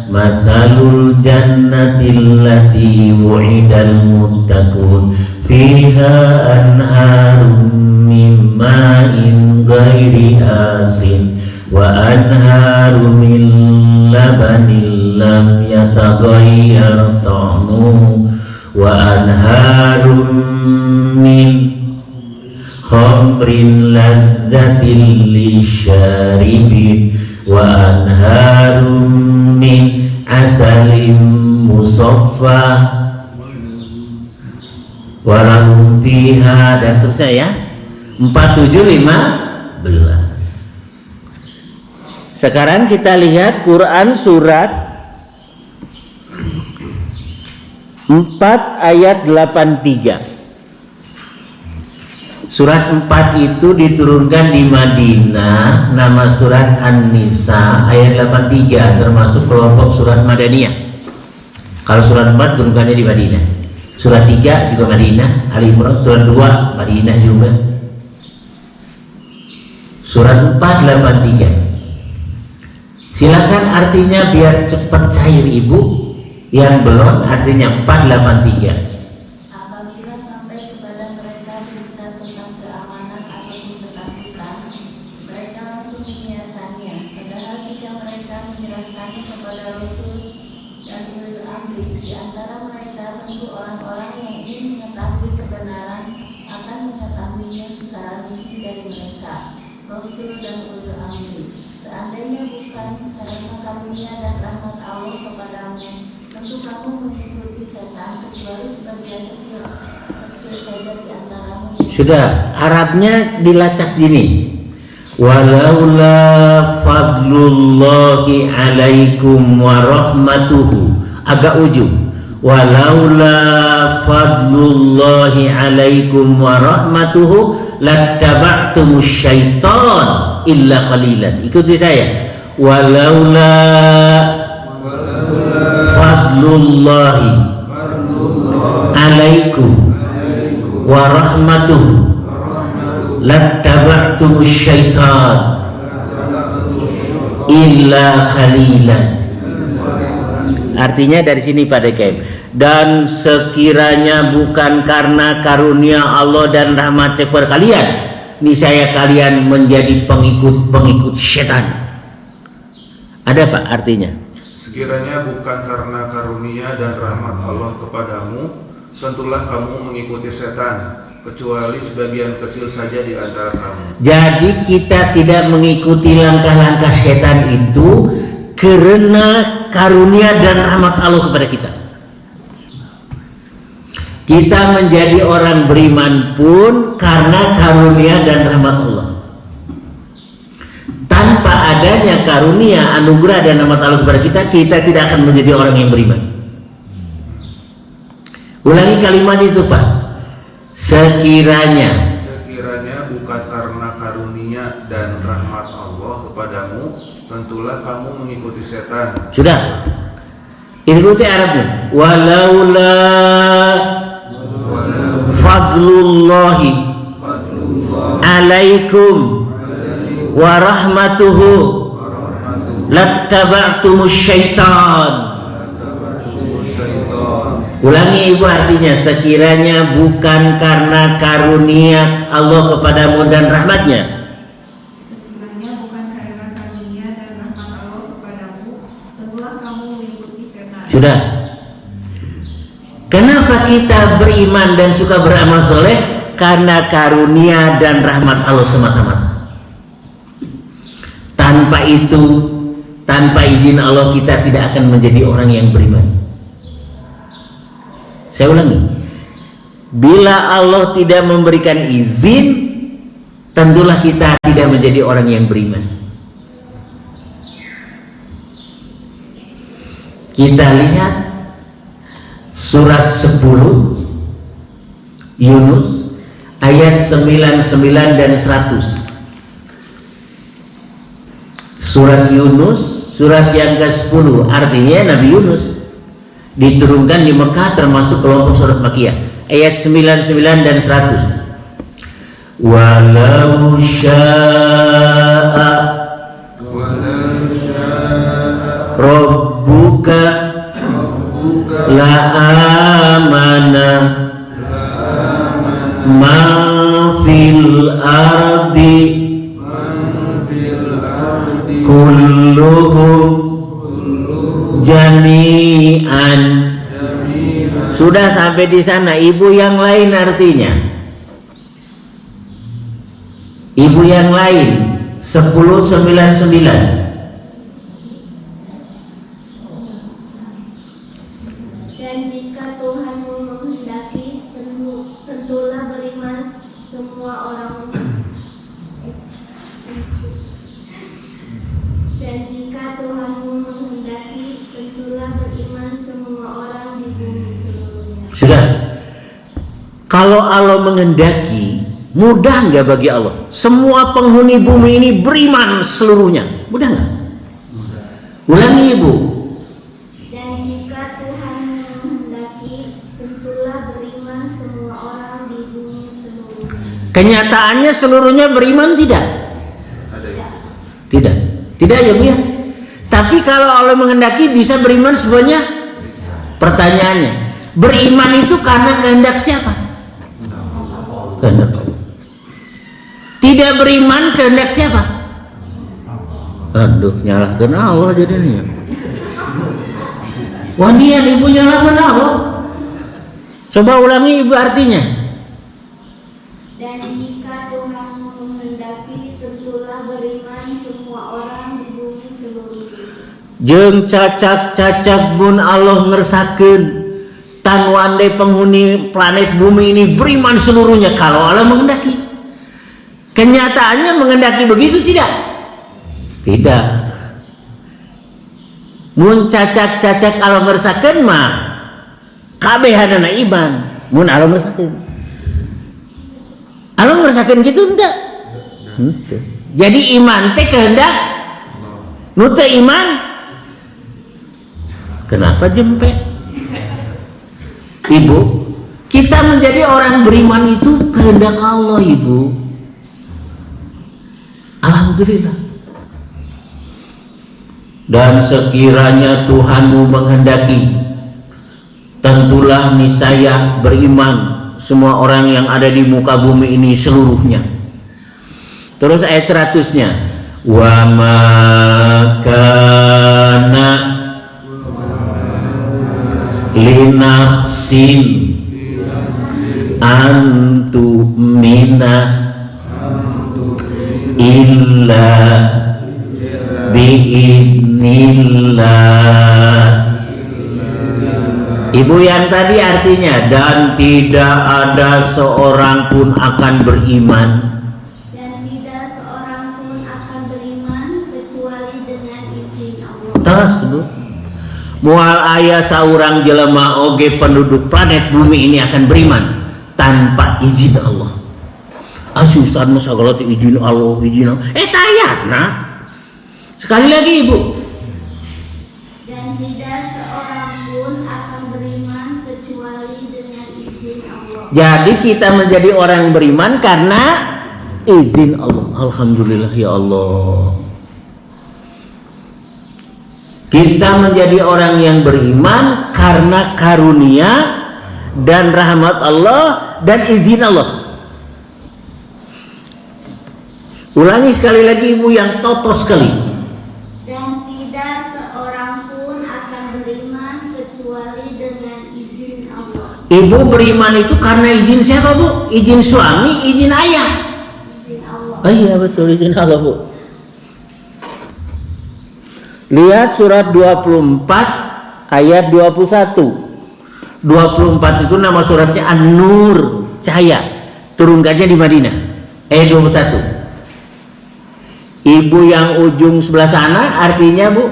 Masalul jannatil lati wu'idal muttaqun fiha anharun min ma'in ghairi asin wa anharun min labanin lam yataghayyar ta'muhu wa anharun min khamrin ladzatin lisyaribin wa anharum min asalin musaffa wa lahum fiha, dan seterusnya ya. 47:15. Sekarang kita lihat Quran surat 4 ayat 83. Surat 4 itu diturunkan di Madinah, nama surat An-Nisa ayat 83, termasuk kelompok surat Madaniyah. Kalau surat 4 turunkannya di Madinah. Surat 3 juga Madinah, Ali Imran. Surat 2 Madinah juga. Surat 483. Silakan artinya biar cepat cair Ibu. Yang belum artinya 483. Apabila sampai kepada mereka berita tentang keamanan ataupun ketakutan, mereka langsung menyiarkannya. Padahal jika mereka menyerahkannya kepada Rasul dan ulil amri, di antara mereka tentu orang-orang yang ingin mengetahui kebenaran akan mengetahuinya secara rinci dari mereka, Rasul dan ulil amri. Seandainya bukan karena karunia dan rahmat Allah kepadamu, tentu kamu mengikuti setan kecuali sebagian kecil saja di antaramu. Sudah, Arabnya dilacak gini. Walaula fadlullahi alaikum wa rahmatuhu. Agak ujung. Walaula fadlullahi alaikum wa rahmatuhu lattaba'tumus syaitan illa qalilan. Ikuti saya. Walaula fadlullahi alaikum wa rahmatuhu lattaba'tumus syaitan illa qalilan. Artinya dari sini Pak Dekem. Dan sekiranya bukan karena karunia Allah dan rahmat kepada kalian, niscaya kalian menjadi pengikut-pengikut setan. Ada Pak artinya? Sekiranya bukan karena karunia dan rahmat Allah kepadamu, tentulah kamu mengikuti setan, kecuali sebagian kecil saja di antara kamu. Jadi kita tidak mengikuti langkah-langkah setan itu karena karunia dan rahmat Allah kepada kita. Kita menjadi orang beriman pun karena karunia dan rahmat Allah. Tanpa adanya karunia, anugerah dan rahmat Allah kepada kita, kita tidak akan menjadi orang yang beriman. Ulangi kalimat itu, Pak. Sekiranya bukan karena karunia dan rahmat Allah kepadamu, tentulah kamu mengikuti setan. Sudah. Ikuti Arabnya. Walaula fadlullahi alaikum wa rahmatuhu lattaba'tumus syaitan. Ulangi ibu, artinya sekiranya bukan karena karunia Allah kepadamu dan rahmatnya. Sekiranya bukan karena karunia dan rahmat Allah kepadamu, tentulah kamu mengikuti setan. Sudah. Kenapa kita beriman dan suka beramal soleh? Karena karunia dan rahmat Allah semata-mata. Tanpa itu, tanpa izin Allah, kita tidak akan menjadi orang yang beriman. Saya ulangi, bila Allah tidak memberikan izin, tentulah kita tidak menjadi orang yang beriman. Kita lihat surat 10 Yunus ayat 99 dan 100. Surat Yunus, surat yang ke-10, artinya Nabi Yunus diturunkan di Mekah, termasuk kelompok surat Makkiyah, ayat 99 dan 100. Walau sya'a rabbuka la amana ma fil ardi kulluhum jami'an. Sudah sampai di sana. Ibu yang lain artinya. Ibu yang lain 1099. Dan jika Tuhanmu menghendaki, tentulah beriman semua orang. Dan jika Tuhanmu menghendaki, tentulah beriman semua orang di bumi seluruhnya. Sudah. Kalau Allah menghendaki, mudah nggak bagi Allah? Semua penghuni bumi ini beriman seluruhnya. Mudah nggak? Ulangi ibu. Dan jika Tuhan menghendaki, tentulah beriman semua orang di bumi seluruhnya. Kenyataannya seluruhnya beriman tidak? Tidak. Tidak ya Bu ya? Tapi kalau Allah menghendaki bisa beriman semuanya? Pertanyaannya, beriman itu karena kehendak siapa? Kehendak Allah. Tidak beriman kehendak siapa? Aduh, nyalahkan Allah jadinya. Wah, niat ibu nyalahkan Allah. Coba ulangi ibu artinya. Dan jika Tuhan menghendaki, tentulah beriman semua orang di bumi seluruhnya. Jeung cacak-cacak pun Allah ngersakeun tan wandai penghuni planet bumi ini beriman seluruhnya kalau Allah menghendaki. Kenyataannya menghendaki begitu tidak? Tidak. Mun cacak-cacak Allah ngersakeun mah kabehanana iman. Mun Allah ngersakeun. Allah ngersakeun gitu enggak? Henteu. Jadi iman teh kehendak nu teu iman. Kenapa jempek? Ibu, kita menjadi orang beriman itu kehendak Allah, Ibu. Alhamdulillah. Dan sekiranya Tuhanmu menghendaki, tentulah niscaya beriman semua orang yang ada di muka bumi ini seluruhnya. Terus ayat 100-nya, wa ma kana nafsin antumina illa biidnillah. Ibu yang tadi artinya, dan tidak ada seorang pun akan beriman, Dan tidak seorang pun akan beriman kecuali dengan izin Allah. tas bu, mual ayah saurang jelema oge penduduk planet bumi ini akan beriman tanpa izin Allah. Asustan masa kalau izin Allah, izin Allah. Tayana. Sekali lagi ibu. Dan tidak seorang pun akan beriman kecuali dengan izin Allah. Jadi kita menjadi orang yang beriman karena izin Allah. Alhamdulillah ya Allah. Kita menjadi orang yang beriman karena karunia dan rahmat Allah dan izin Allah. Ulangi sekali lagi ibu yang totos sekali. Dan tidak seorang pun akan beriman kecuali dengan izin Allah. Ibu beriman itu karena izin siapa bu? Izin suami, izin ayah. Izin Allah. Oh iya betul, izin Allah bu. Lihat surat 24 ayat 21. 24 itu nama suratnya An-Nur, cahaya. Turunkannya di Madinah. 21. Ibu yang ujung sebelah sana artinya bu,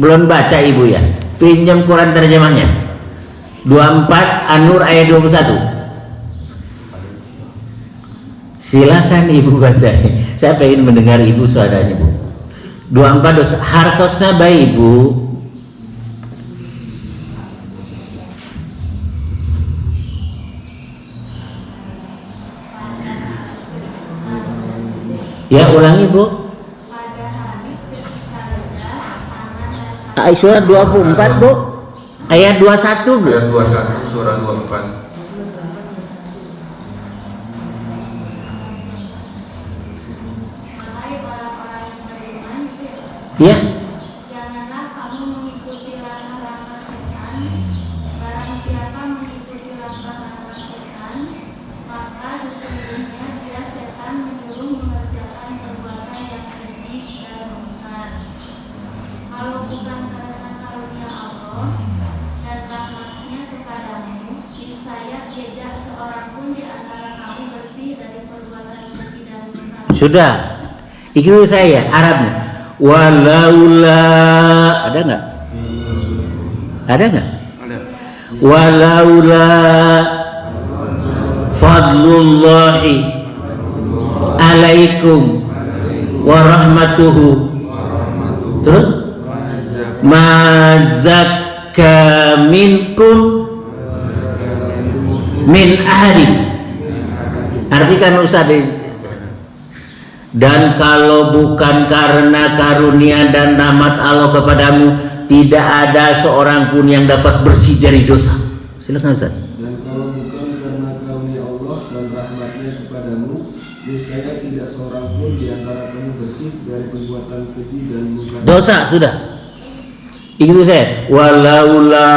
belum baca ibu ya. Pinjam Quran terjemahnya. 24 An-Nur ayat 21. Silakan ibu baca. Saya ingin mendengar ibu suaranya bu. 24 dosa hartosna baik ibu. Ya ulangi bu. Surat 24 bu, ayat 21 bu. Ayat 21 surah 24. Ya. Janganlah kamu mengikuti langkah-langkah setan. Barang siapa mengikuti langkah-langkah setan, maka sesungguhnya dia setan menyuruh mengerjakan perbuatan yang keji dan mungkar. Kalau bukan karena karunia Allah dan rahmat-Nya kepadamu, niscaya tidak seorang pun di antara kamu bersih dari perbuatan keji dan mungkar. Sudah. Ikuti saya Arabnya. Walaula, ada nggak? Ada nggak? Ada. Walaula fadlullahi alaikum warahmatuhu. Terus mazakka minkum min ahadin. Artikan Ustaz. Dan kalau bukan karena karunia dan rahmat Allah kepadamu, tidak ada seorang pun yang dapat bersih dari dosa. Silakan Ustaz. Dan kalau bukan karena karunia Allah dan rahmat-Nya kepadamu, niscaya tidak seorang pun di antara kamu bersih dari perbuatan keji dan mungkar. Dosa sudah. Itu saya. Walaula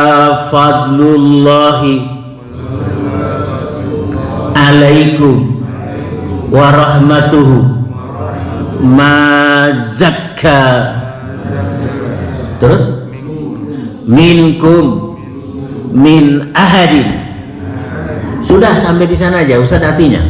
fadlullahi alaikum warahmatuhu mazakka. Terus minkum min ahadin. Sudah sampai di sana aja Ustaz artinya.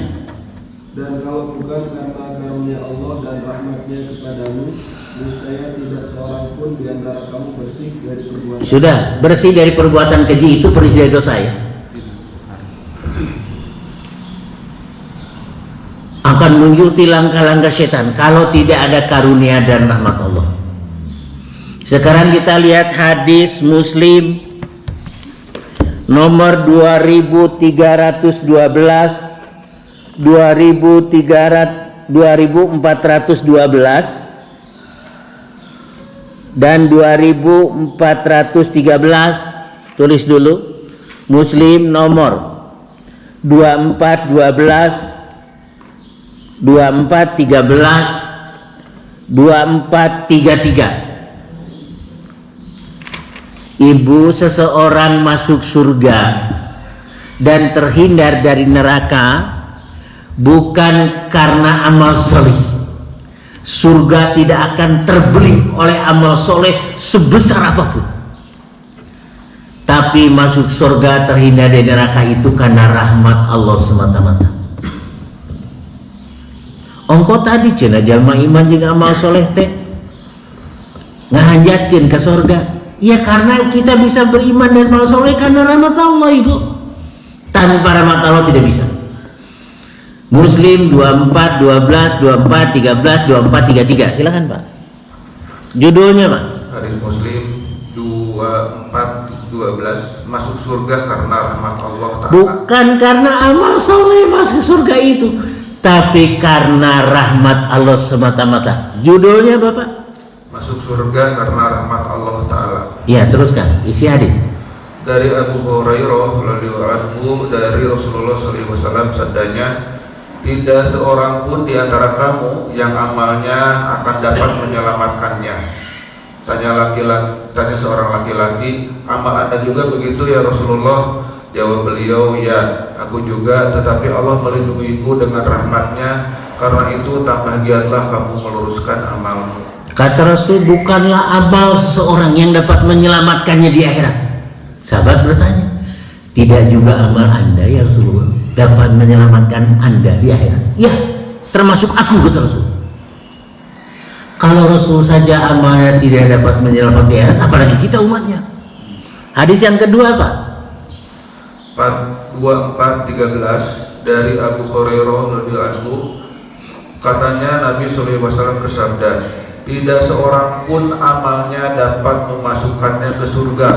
Dan kalau bukan karena karunia Allah dan rahmat-Nya kepadamu, niscaya tidak seorang pun di antara kamu bersih dari perbuatan. Sudah, bersih dari perbuatan keji itu bersih dari dosa ya. Akan mengikuti langkah-langkah setan kalau tidak ada karunia dan rahmat Allah. Sekarang kita lihat hadis Muslim nomor 2312, 2412 dan 2413. Tulis dulu. Muslim nomor 2412, 2413, 2433. Ibu, seseorang masuk surga dan terhindar dari neraka bukan karena amal soleh. Surga tidak akan terbeli oleh amal soleh sebesar apapun. Tapi masuk surga terhindar dari neraka itu karena rahmat Allah semata-mata. Ongko tadi cenah jalma iman jeung amal soleh teh ngahanjatkeun ke surga. Ya karena kita bisa beriman dan amal soleh karena rahmat Allah, Ibu. Tanpa rahmat Allah tidak bisa. Muslim 24, 12, 24, 13, 24, 33. Silakan Pak. Judulnya Pak. Hadis Muslim 24, 12 masuk surga karena rahmat Allah Ta'ala. Bukan karena amal soleh masuk surga itu, tapi karena rahmat Allah semata-mata. Judulnya Bapak? Masuk surga karena rahmat Allah Ta'ala. Ya, teruskan isi hadis. Dari Abu Hurairah radhiyallahu anhu dari Rasulullah SAW sabdanya, tidak seorang pun di antara kamu yang amalnya akan dapat menyelamatkannya. Tanya seorang laki-laki, amal Anda juga begitu ya Rasulullah? Jawab beliau, ya, aku juga, tetapi Allah melindungiku dengan rahmatnya. Karena itu tak bahagialah kamu meluruskan amalmu. Kata Rasul, bukanlah amal seseorang yang dapat menyelamatkannya di akhirat. Sahabat bertanya, tidak juga amal Anda ya Rasulullah dapat menyelamatkan Anda di akhirat? Ya, termasuk aku, kata Rasul. Kalau Rasul saja amalnya tidak dapat menyelamatkan di akhirat, apalagi kita umatnya. Hadis yang kedua Pak. 24:13 dari Abu Hurairah radhiyallahu anhu, katanya Nabi SAW bersabda, tidak seorang pun amalnya dapat memasukkannya ke surga.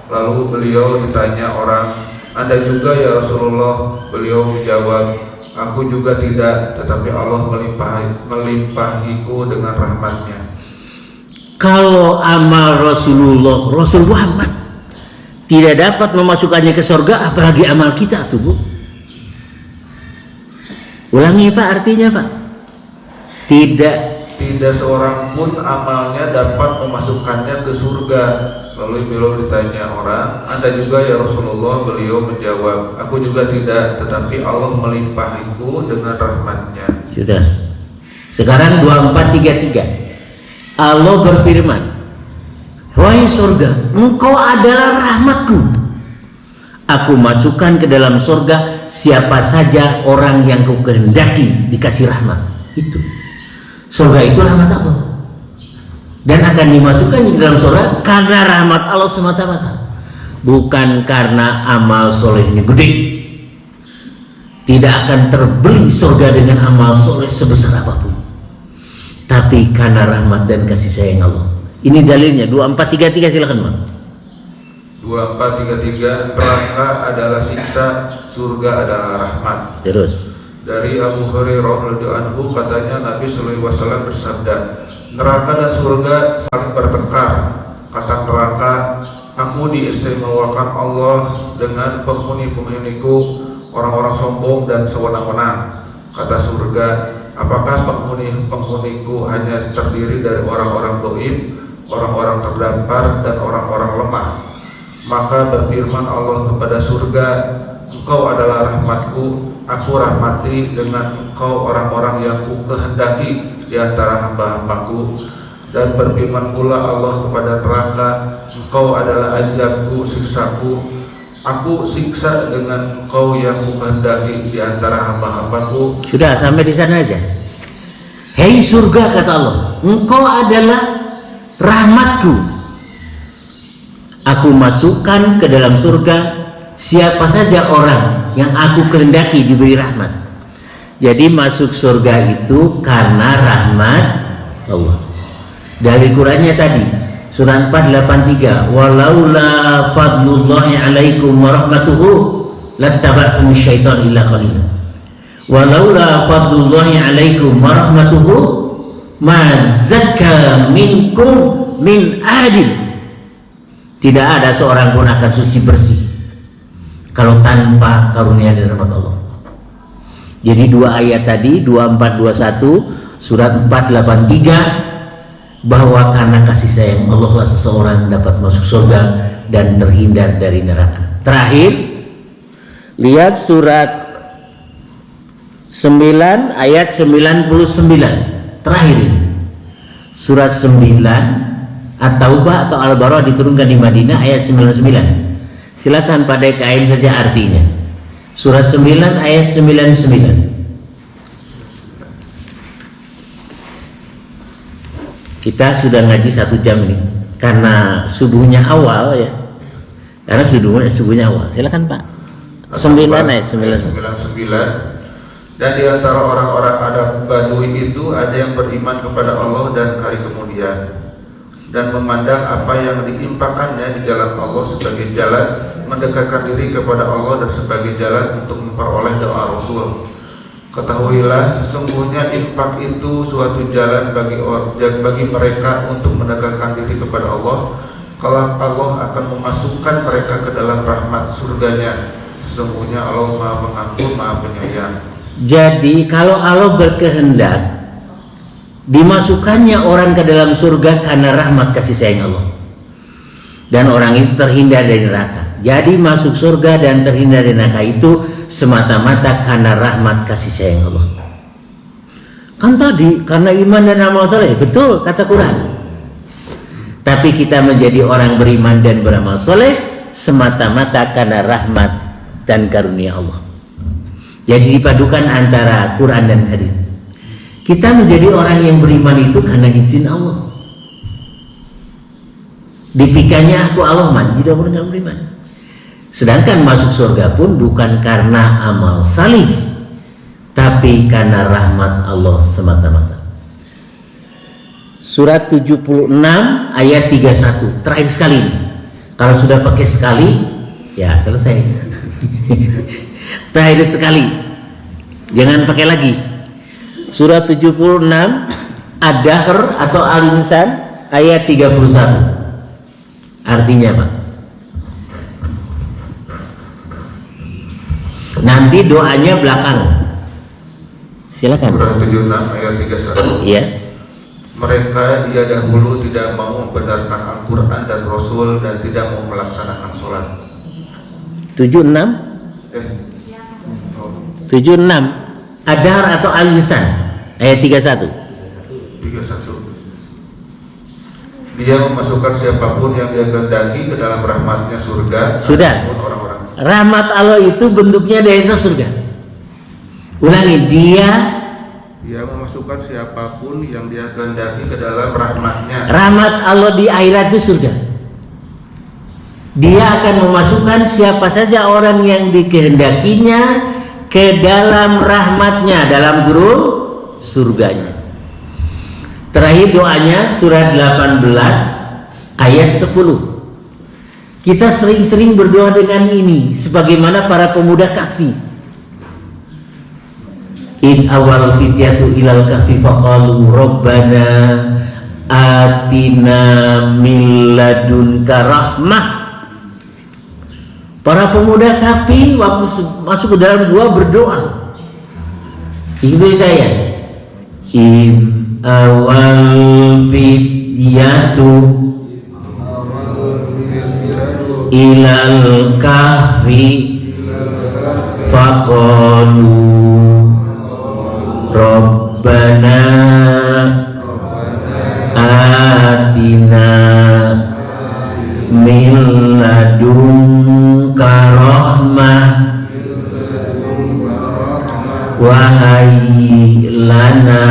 Lalu beliau ditanya orang, Anda juga ya Rasulullah? Beliau menjawab, aku juga tidak, tetapi Allah melimpahiku dengan rahmatnya. Kalau amal Rasulullah, Rasul Muhammad tidak dapat memasukkannya ke surga, apalagi amal kita tuh Bu. Ulangi Pak, artinya Pak. Tidak seorang pun amalnya dapat memasukkannya ke surga. Lalu beliau ditanya orang, Anda juga ya Rasulullah? Beliau menjawab, aku juga tidak, tetapi Allah melimpahiku dengan rahmatnya. Sudah. Sekarang 24:33. Allah berfirman, wahai surga, engkau adalah rahmatku. Aku masukkan ke dalam surga siapa saja orang yang kau kehendaki dikasih rahmat. Itu. Surga itu rahmat Allah. Dan akan dimasukkan di dalam surga karena rahmat Allah semata-mata, bukan karena amal solehnya gede. Tidak akan terbeli surga dengan amal soleh sebesar apapun, tapi karena rahmat dan kasih sayang Allah. Ini dalilnya 24:33. silakan Bang. 24:33 neraka adalah siksa, surga adalah rahmat. Terus dari Abu Hurairah radhiyallahu anhu, katanya Nabi SAW bersabda, neraka dan surga saling bertengkar. Kata neraka, aku diistimewakan Allah dengan penghuni-penghuniku, orang-orang sombong dan sewenang-wenang. Kata surga, apakah penghuni-penghuniku hanya terdiri dari orang-orang doib, orang-orang terdampar, dan orang-orang lemah? Maka berfirman Allah kepada surga, engkau adalah rahmatku, aku rahmati dengan engkau orang-orang yang ku kehendaki di antara hamba-hambaku. Dan berfirman pula Allah kepada neraka, engkau adalah azabku, siksaku, aku siksa dengan engkau yang ku kehendaki di antara hamba-hambaku. sudah sampai di sana aja. Hei surga, kata Allah, engkau adalah rahmatku. Aku masukkan ke dalam surga siapa saja orang yang aku kehendaki diberi rahmat. Jadi masuk surga itu karena rahmat Allah. Dari Qurannya tadi surah 4:83, walaula fadlullahi alaikum warahmatuhu lattaba'tum syaitan illa qalila. Walaula fadlullahi alaikum warahmatuhu ma zakka minkum min ahadin. Tidak ada seorang pun akan suci bersih kalau tanpa karunia dan rahmat Allah. Jadi dua ayat tadi 24:21 surat 4:83 bahwa karena kasih sayang Allah lah seseorang dapat masuk surga dan terhindar dari neraka. Terakhir, lihat surat 9 ayat 99. Terakhir ini. Surat 9 At-Taubah atau Al-Baqarah diturunkan di Madinah ayat 99. Silakan Pak DKM saja artinya. Surat 9 ayat 99. Kita sudah ngaji 1 jam nih karena subuhnya awal ya. Karena subuhnya awal. Silakan Pak. 9 ayat 99. Dan di antara orang-orang Arab Badui itu ada yang beriman kepada Allah dan hari kemudian, dan memandang apa yang diimpakannya di jalan Allah sebagai jalan mendekatkan diri kepada Allah dan sebagai jalan untuk memperoleh doa Rasul. Ketahuilah sesungguhnya infak itu suatu jalan bagi mereka untuk mendekatkan diri kepada Allah. Kelak Allah akan memasukkan mereka ke dalam rahmat surganya. Sesungguhnya Allah Maha Pengampun, Maha Penyayang. Jadi kalau Allah berkehendak dimasukkannya orang ke dalam surga karena rahmat kasih sayang Allah, dan orang itu terhindar dari neraka. Jadi masuk surga dan terhindar dari neraka itu semata-mata karena rahmat kasih sayang Allah. Kan tadi karena iman dan amal soleh, betul kata Quran. Tapi kita menjadi orang beriman dan beramal soleh semata-mata karena rahmat dan karunia Allah. Jadi dipadukan antara Quran dan hadis. Kita menjadi orang yang beriman itu karena izin Allah. Dipikirnya aku Allah manji dan beriman. Sedangkan masuk surga pun bukan karena amal salih, tapi karena rahmat Allah semata-mata. Surat 76 ayat 31 terakhir sekali. Kalau sudah pakai sekali, ya selesai. Terakhir sekali, jangan pakai lagi. Surat 76 Ad-Dahr atau Al-Insan ayat 31. Artinya Pak, nanti doanya belakang. Silakan. Surat 76 ayat 31. Iya. Mereka dia dahulu tidak mau membenarkan Al-Quran dan Rasul dan tidak mau melaksanakan sholat. 76 Ad-Dahr atau Al-Insan ayat 31. Dia memasukkan siapapun yang dia kehendaki ke dalam rahmatnya surga. Sudah. Orang-orang. Rahmat Allah itu bentuknya dari surga. Ulangi, dia memasukkan siapapun yang dia kehendaki ke dalam rahmatnya. Rahmat Allah di akhirat itu surga. Dia akan memasukkan siapa saja orang yang dikehendakinya ke dalam rahmatnya, dalam guru surganya. Terakhir doanya surat 18 ayat 10. Kita sering-sering berdoa dengan ini sebagaimana para pemuda Kahfi. In awal fityatu ilal kahfi faqalu rabbana atina min ladunka rahmah. Para pemuda Kahfi waktu masuk ke dalam gua berdoa. Itu saya. In awal fityatu ilal kahfi faqalu rabbana atina min ladunka rahmah wa hayyi lana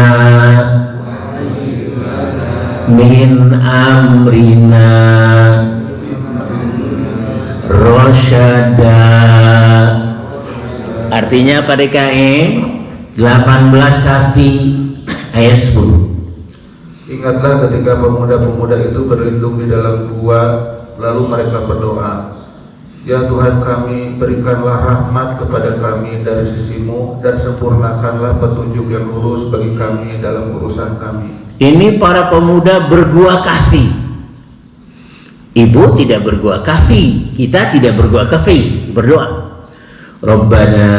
min amrina rosyada. Artinya pada DKM 18 Kahfi ayat 10. Ingatlah ketika pemuda-pemuda itu berlindung di dalam gua, lalu mereka berdoa, ya Tuhan kami, berikanlah rahmat kepada kami dari sisimu dan sempurnakanlah petunjuk yang lurus bagi kami dalam urusan kami. Ini para pemuda bergua Kahfi. Ibu tidak bergua Kahfi, kita tidak bergua Kahfi, berdoa. Rabbana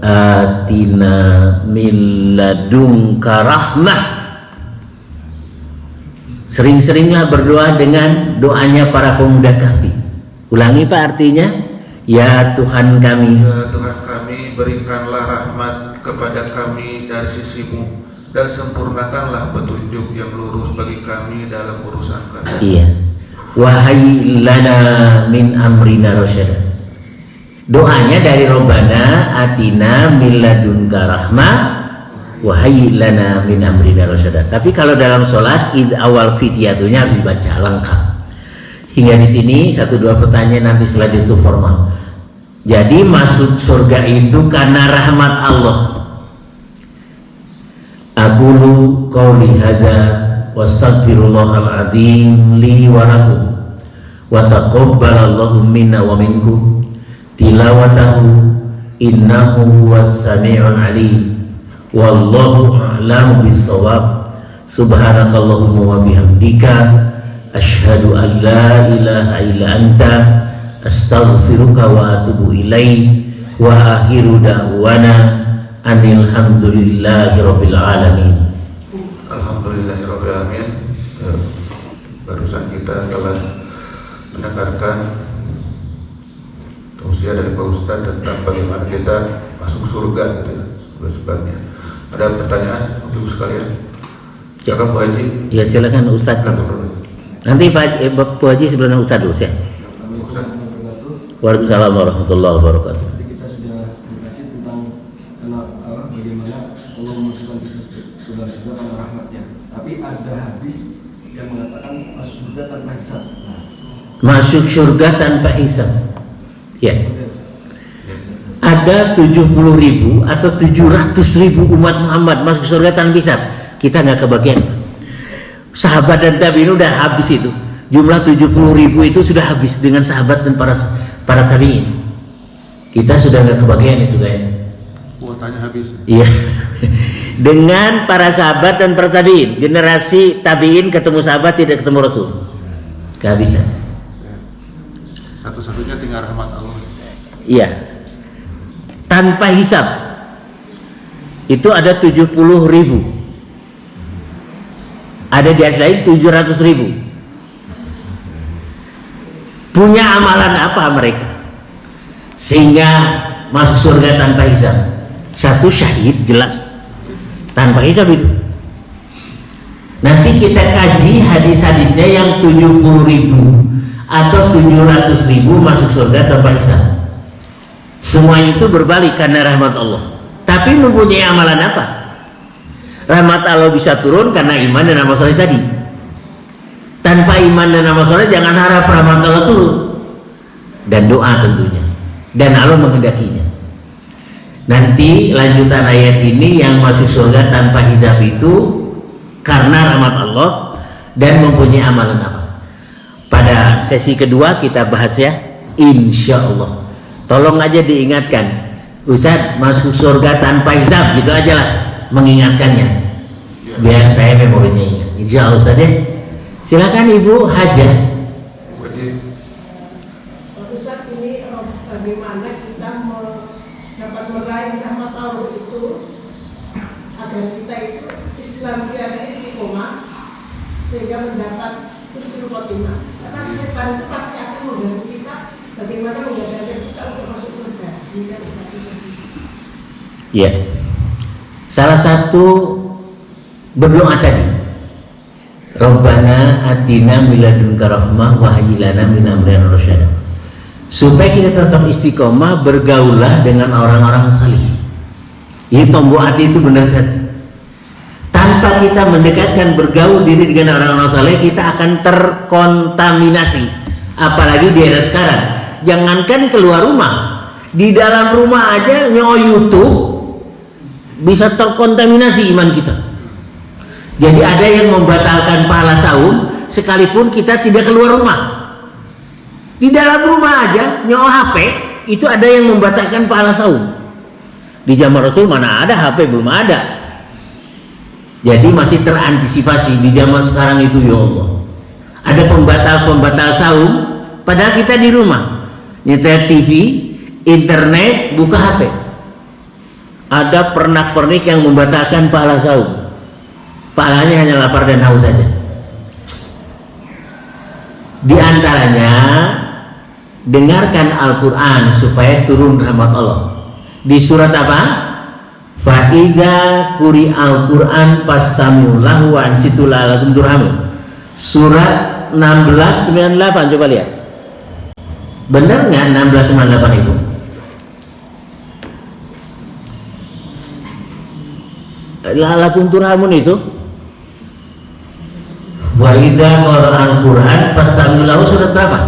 atina min ladunka rahmah. Sering-seringlah berdoa dengan doanya para pemuda Kahfi. Ulangi Pak artinya, ya Tuhan kami, Ya Tuhan kami, berikanlah rahmat kepada kami dari sisimu, dan sempurnakanlah petunjuk yang lurus bagi kami dalam urusan kami. iya, wahai lana min amrina rasyada. Doanya dari Robbana atina min ladunka rahmah wahai lana min amrina rasyada. Tapi kalau dalam sholat awal fitiyatunya harus dibaca lengkap. Hingga di sini 1-2 pertanyaan, nanti setelah itu formal. Jadi masuk surga itu karena rahmat Allah. Aqulu qauli hadza wastaghfirullahal azim li wa lakum wa taqabbalallahu minna wa minkum tilawatahu innahu huwas sami'ul alim wallahu a'lamu bis-shawab. Subhanakallahumma wa bihamdika asyhadu an la ilaha illa anta astaghfiruka wa atubu ilaik wa akhiru da'wana anil hamdulillahi rabbil alamin. Alhamdulillahirabbil alamin. Barusan kita telah mendengarkan tausiah dari Pak Ustadz tentang bagaimana kita masuk surga gitu ya, sebabnya. Ada pertanyaan untuk sekalian? Silakan Pak Haji. Ya silakan Ustadz. Nanti Pak Haji sebelum Ustadz dulu ya. Waalaikumsalam warahmatullahi wabarakatuh. Tadi kita sudah mengkaji tentang bagaimana Allah memasukkan kita ke dalam surga karena rahmatnya. Tapi ada hadis yang mengatakan masuk surga tanpa hisab. Masuk surga tanpa hisab. Ya. Ada 70.000 atau 700.000 umat Muhammad masuk surga tanpa hisab. Kita nggak kebagian. Sahabat dan tabi'in udah habis itu. Jumlah 70.000 itu sudah habis dengan sahabat dan para tabi'in. Kita sudah nggak kebagian itu kayaknya. Kuotanya habis. Iya. Dengan para sahabat dan para tabi'in, generasi tabi'in ketemu sahabat tidak ketemu Rasul. Gak bisa. Satu-satunya tinggal rahmat Allah. Iya. Tanpa hisab. Itu ada 70.000. Ada di hadis lain 700.000. Punya amalan apa mereka sehingga masuk surga tanpa hisab? Satu, syahid, jelas tanpa hisab itu. Nanti kita kaji hadis-hadisnya yang 70.000 atau 700.000 masuk surga tanpa hisab. Semua itu berbalik karena rahmat Allah. Tapi mempunyai amalan apa? Rahmat Allah bisa turun karena iman dan amal soleh tadi. Tanpa iman dan amal soleh jangan harap rahmat Allah turun. Dan doa tentunya. Dan Allah menghendakinya. Nanti lanjutan ayat ini yang masuk surga tanpa hisab itu karena rahmat Allah dan mempunyai amalan apa. Pada sesi kedua kita bahas ya, insya Allah. Tolong aja diingatkan, Ustadz masuk surga tanpa hisab, gitu aja lah mengingatkannya. Biar saya memorinya ingat. Insya Allah Ustadz ya. Silakan Ibu Hajah. Ustaz, ini bagaimana kita dapat meraih rahmat Allah itu agar kita itu Islam biasa istiqomah sehingga mendapat husnul khotimah. Karena setan itu pasti akan mengganggu kita bagaimana menggagalkan kita untuk masuk surga. Ya. Salah satu berdoa tadi, Rabbana atina min ladunka rahmah wa hayyi lana min amrina rasyada. Supaya kita tetap istiqomah, bergaulah dengan orang-orang salih. Ini tombol hati itu benar saja. Tanpa kita mendekatkan bergaul diri dengan orang-orang saleh, kita akan terkontaminasi. Apalagi di era sekarang. Jangankan keluar rumah, di dalam rumah aja nyo YouTube bisa terkontaminasi iman kita. Jadi ada yang membatalkan pahala saum sekalipun kita tidak keluar rumah. Di dalam rumah aja nyo HP itu ada yang membatalkan pahala saum. Di zaman Rasul mana ada HP, belum ada. Jadi masih terantisipasi. Di zaman sekarang itu ya Allah, ada pembatal saum padahal kita di rumah nyetel TV, internet, buka HP. Ada pernak-pernik yang membatalkan pahala saum. Pahalanya hanya lapar dan haus saja. Di antaranya dengarkan Al-Quran supaya turun rahmat Allah. Di surat apa? Fa'idha kuri Al-Quran pastami'u lahu wa ansitu la'alakum turhamun. Surat 1698, coba lihat. Benar nggak 1698 itu? La'alakum turhamun itu. Wa idza qara'al Qur'an fastami'u lahu, surat berapa?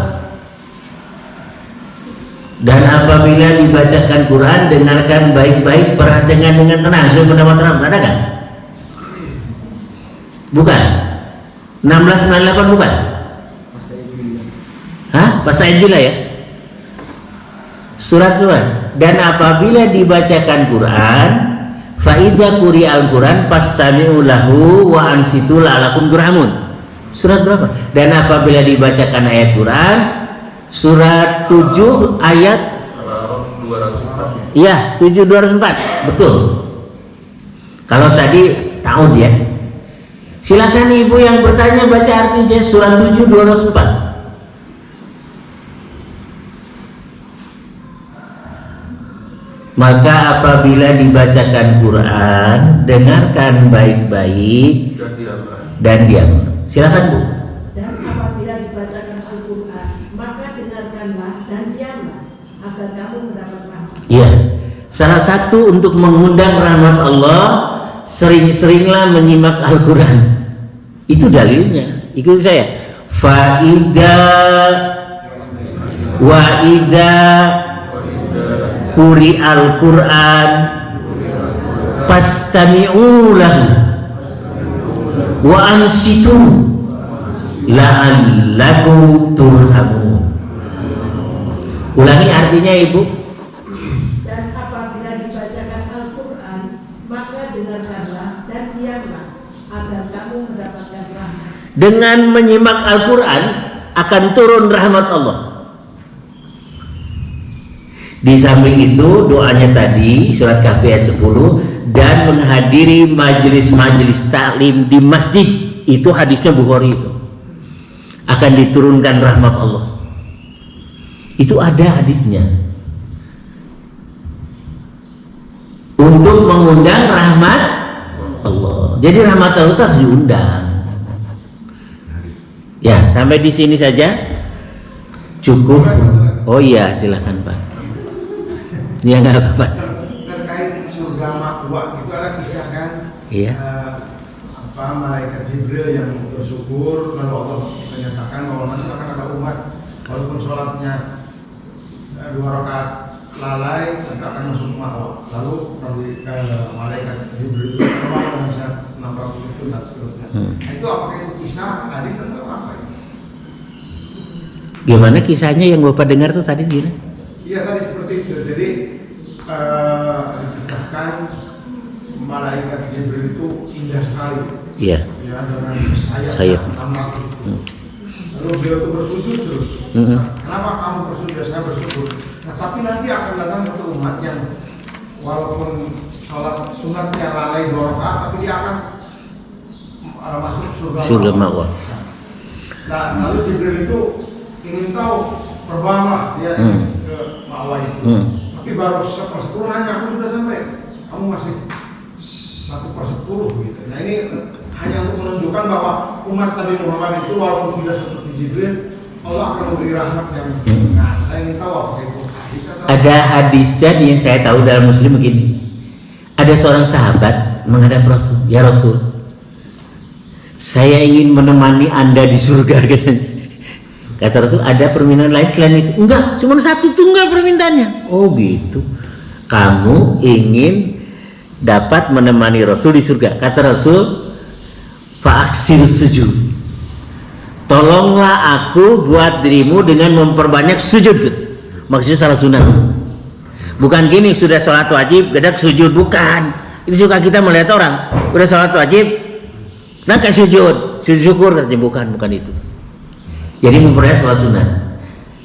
Dan apabila dibacakan Quran, dengarkan baik-baik, perhatikan dengan tenang, supaya mendapat rahmat. Ada kan? Bukan. 1698 bukan? Hah? Pasta'idillah ya? Surat Quran. Dan apabila dibacakan Quran, fa'idha quri'al Quran fastami'u lahu wa ansitu la'alakum turhamun. Surat berapa? Dan apabila dibacakan ayat Quran, surat 7 ayat 204. iya, 7 204. Betul. Kalau tadi ta'ud ya. Silakan ibu yang bertanya baca artinya surat 7 204. Maka apabila dibacakan Quran, dengarkan baik-baik dan diam. Silakan Bu. Dan apabila dibacakan Al-Quran, maka dengarkanlah dan diamlah agar kamu mendapat rahmat. Iya. Salah satu untuk mengundang rahmat Allah, sering-seringlah menyimak Al-Quran. Itu dalilnya. Ikuti saya. Fa'idha wa'idha kuri Al-Quran pastami'u lahu wa ansitu la'allakum turhamun. Ulangi artinya ibu. Dan apabila dibacakan Al-Quran, maka dengarkanlah dan diamlah agar kamu mendapatkan rahmat. Dengan menyimak Al-Quran akan turun rahmat Allah. Di samping itu doanya tadi surat Kahfi ayat 10, dan menghadiri majelis-majelis taklim di masjid, itu hadisnya Bukhari, itu akan diturunkan rahmat Allah. Itu ada hadisnya. Untuk mengundang rahmat Allah. Jadi rahmat Allah itu harus diundang. Ya, sampai di sini saja cukup. Oh iya, silakan Pak. Ya nggak apa-apa. Terkait surga ma'wa itu ada kisah kan? Iya. Malaikat Jibril yang bersyukur lalu Allah menyatakan bahwa nanti akan ada umat walaupun sholatnya 2 rakaat lalai nanti akan masuk ma'wa. Lalu malaikat Jibril itu terbang dengan 600 itu dan seterusnya. Itu apakah itu kisah hadis atau apa itu? Gimana kisahnya yang Bapak dengar tuh tadi gimana? Iya tadi seperti itu. Jadi dikisahkan malaikat Jibril itu indah sekali. Iya. Ya, dengan sayap 600. Lalu beliau itu bersujud terus. Kenapa kamu bersujud? Saya bersujud. Nah tapi nanti akan datang satu umat yang walaupun sholat sunatnya lalai 2 rakaat, tapi dia akan masuk surga ma'wa. Nah lalu Jibril itu ingin tahu, terbanglah dia ke ma'wa itu. Tapi baru 1/10 nanya, aku sudah sampai, kamu masih 1/10 gitu. Nah ini hanya untuk menunjukkan bahwa umat Nabi Muhammad itu walaupun tidak seperti Jibril, Allah akan memberi rahmat yang nah, saya ingin tahu apa itu. Ada hadisnya yang saya tahu dalam Muslim begini. Ada seorang sahabat menghadap Rasul, ya Rasul, saya ingin menemani Anda di surga, katanya. Kata Rasul, ada permintaan lain selain itu? Enggak, cuma satu tunggal permintaannya. Oh gitu. Kamu ingin dapat menemani Rasul di surga. Kata Rasul, fa'aksir sujud. Tolonglah aku buat dirimu dengan memperbanyak sujud. Maksudnya salah sunat. Bukan gini, sudah sholat wajib, gedak sujud. Bukan. Itu suka kita melihat orang, udah sholat wajib, nah kayak sujud syukur, katanya. Bukan itu. Jadi memperoleh sholat sunat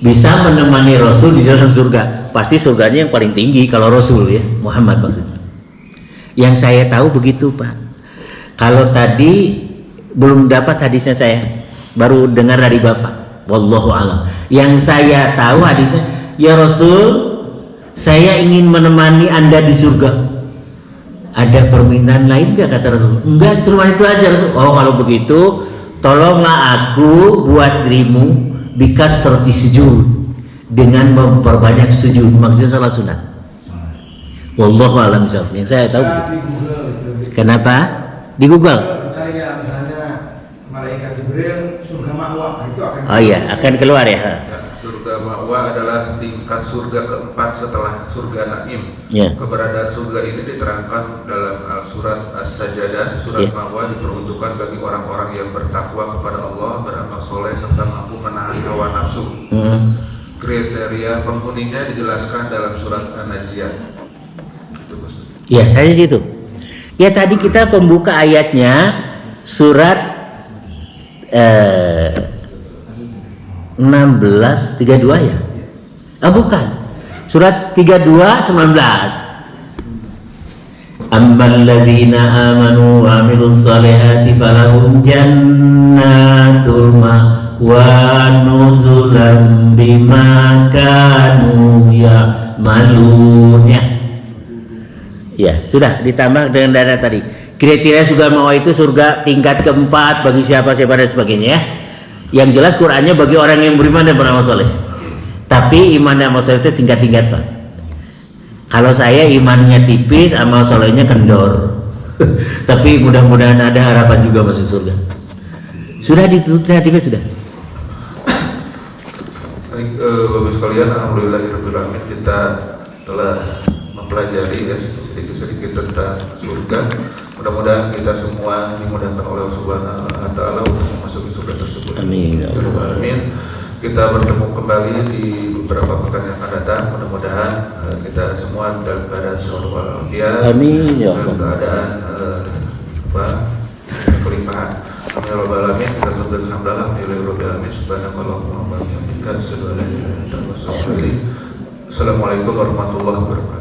bisa menemani Rasul di dalam surga. Pasti surganya yang paling tinggi kalau Rasul ya, Muhammad maksudnya. Yang saya tahu begitu Pak. Kalau tadi belum dapat hadisnya, saya baru dengar dari Bapak. Wallahu a'lam. Yang saya tahu hadisnya, ya Rasul, saya ingin menemani Anda di surga. Ada permintaan lain nggak, kata Rasul? Enggak, cuma itu aja Rasul. Oh, kalau begitu tolonglah aku buat dirimu bikas serti sujud, dengan memperbanyak sujud. Maksudnya salah sunat. Wallahu a'lam bishawab. Yang saya tahu begitu. Di Google itu. Kenapa? Di Google. Misalnya malaikat Jibril surga ma'wa, itu akan. Oh iya, akan keluar ya. Ya, surga ma'wa adalah tingkat surga keempat setelah surga Naim. Ya. Keberadaan surga ini diterangkan dalam surat As-Sajdah. Surat Ya. Ma'wa diperuntukkan bagi orang-orang yang bertakwa kepada Allah, beramal soleh, serta mampu menahan hawa nafsu. Kriteria penghuninya dijelaskan dalam surat An-Najiyah. Itu, Bos. Ya, saya di situ. Ya, tadi kita pembuka ayatnya surat 16:32 ya? Ah, bukan. Surat 32:19. Ammal ladzina amanu wa 'amilus salihati falahum jannatul ma'wa nuzulan bima kanu ya'malun. Ya, sudah ditambah dengan dana tadi. Kriteria surga ma'wa itu surga tingkat keempat bagi siapa dan sebagainya ya. Yang jelas Qur'annya bagi orang yang beriman dan beramal soleh. Tapi iman dan amal soleh itu tingkat-tingkat, Pak. Kalau saya imannya tipis, amal solehnya kendor. Tapi mudah-mudahan ada harapan juga masuk surga. Sudah ditutupnya tipis sudah. Baik, Bapak sekalian, alhamdulillahirobbilalamin, kita telah mempelajari ya sedikit-sedikit tentang surga. Mudah-mudahan kita semua dimudahkan oleh Allah Subhanahu wa taala untuk memasuki surga tersebut. Amin ya rabbal alamin. Kita bertemu kembali di beberapa pekan yang akan datang. Mudah-mudahan kita semua dalam keadaan sehat walafiat. Amin ya dalam Allah. keadaan kelimpahan. Amin ya rabbal alamin. Kita tutup dengan hamdalah alhamdulillahirabbil alamin. Subhanakallahumma wa bihamdika asyhadu an la ilaha illa anta astaghfiruka wa atubu ilaik. Assalamualaikum warahmatullahi wabarakatuh.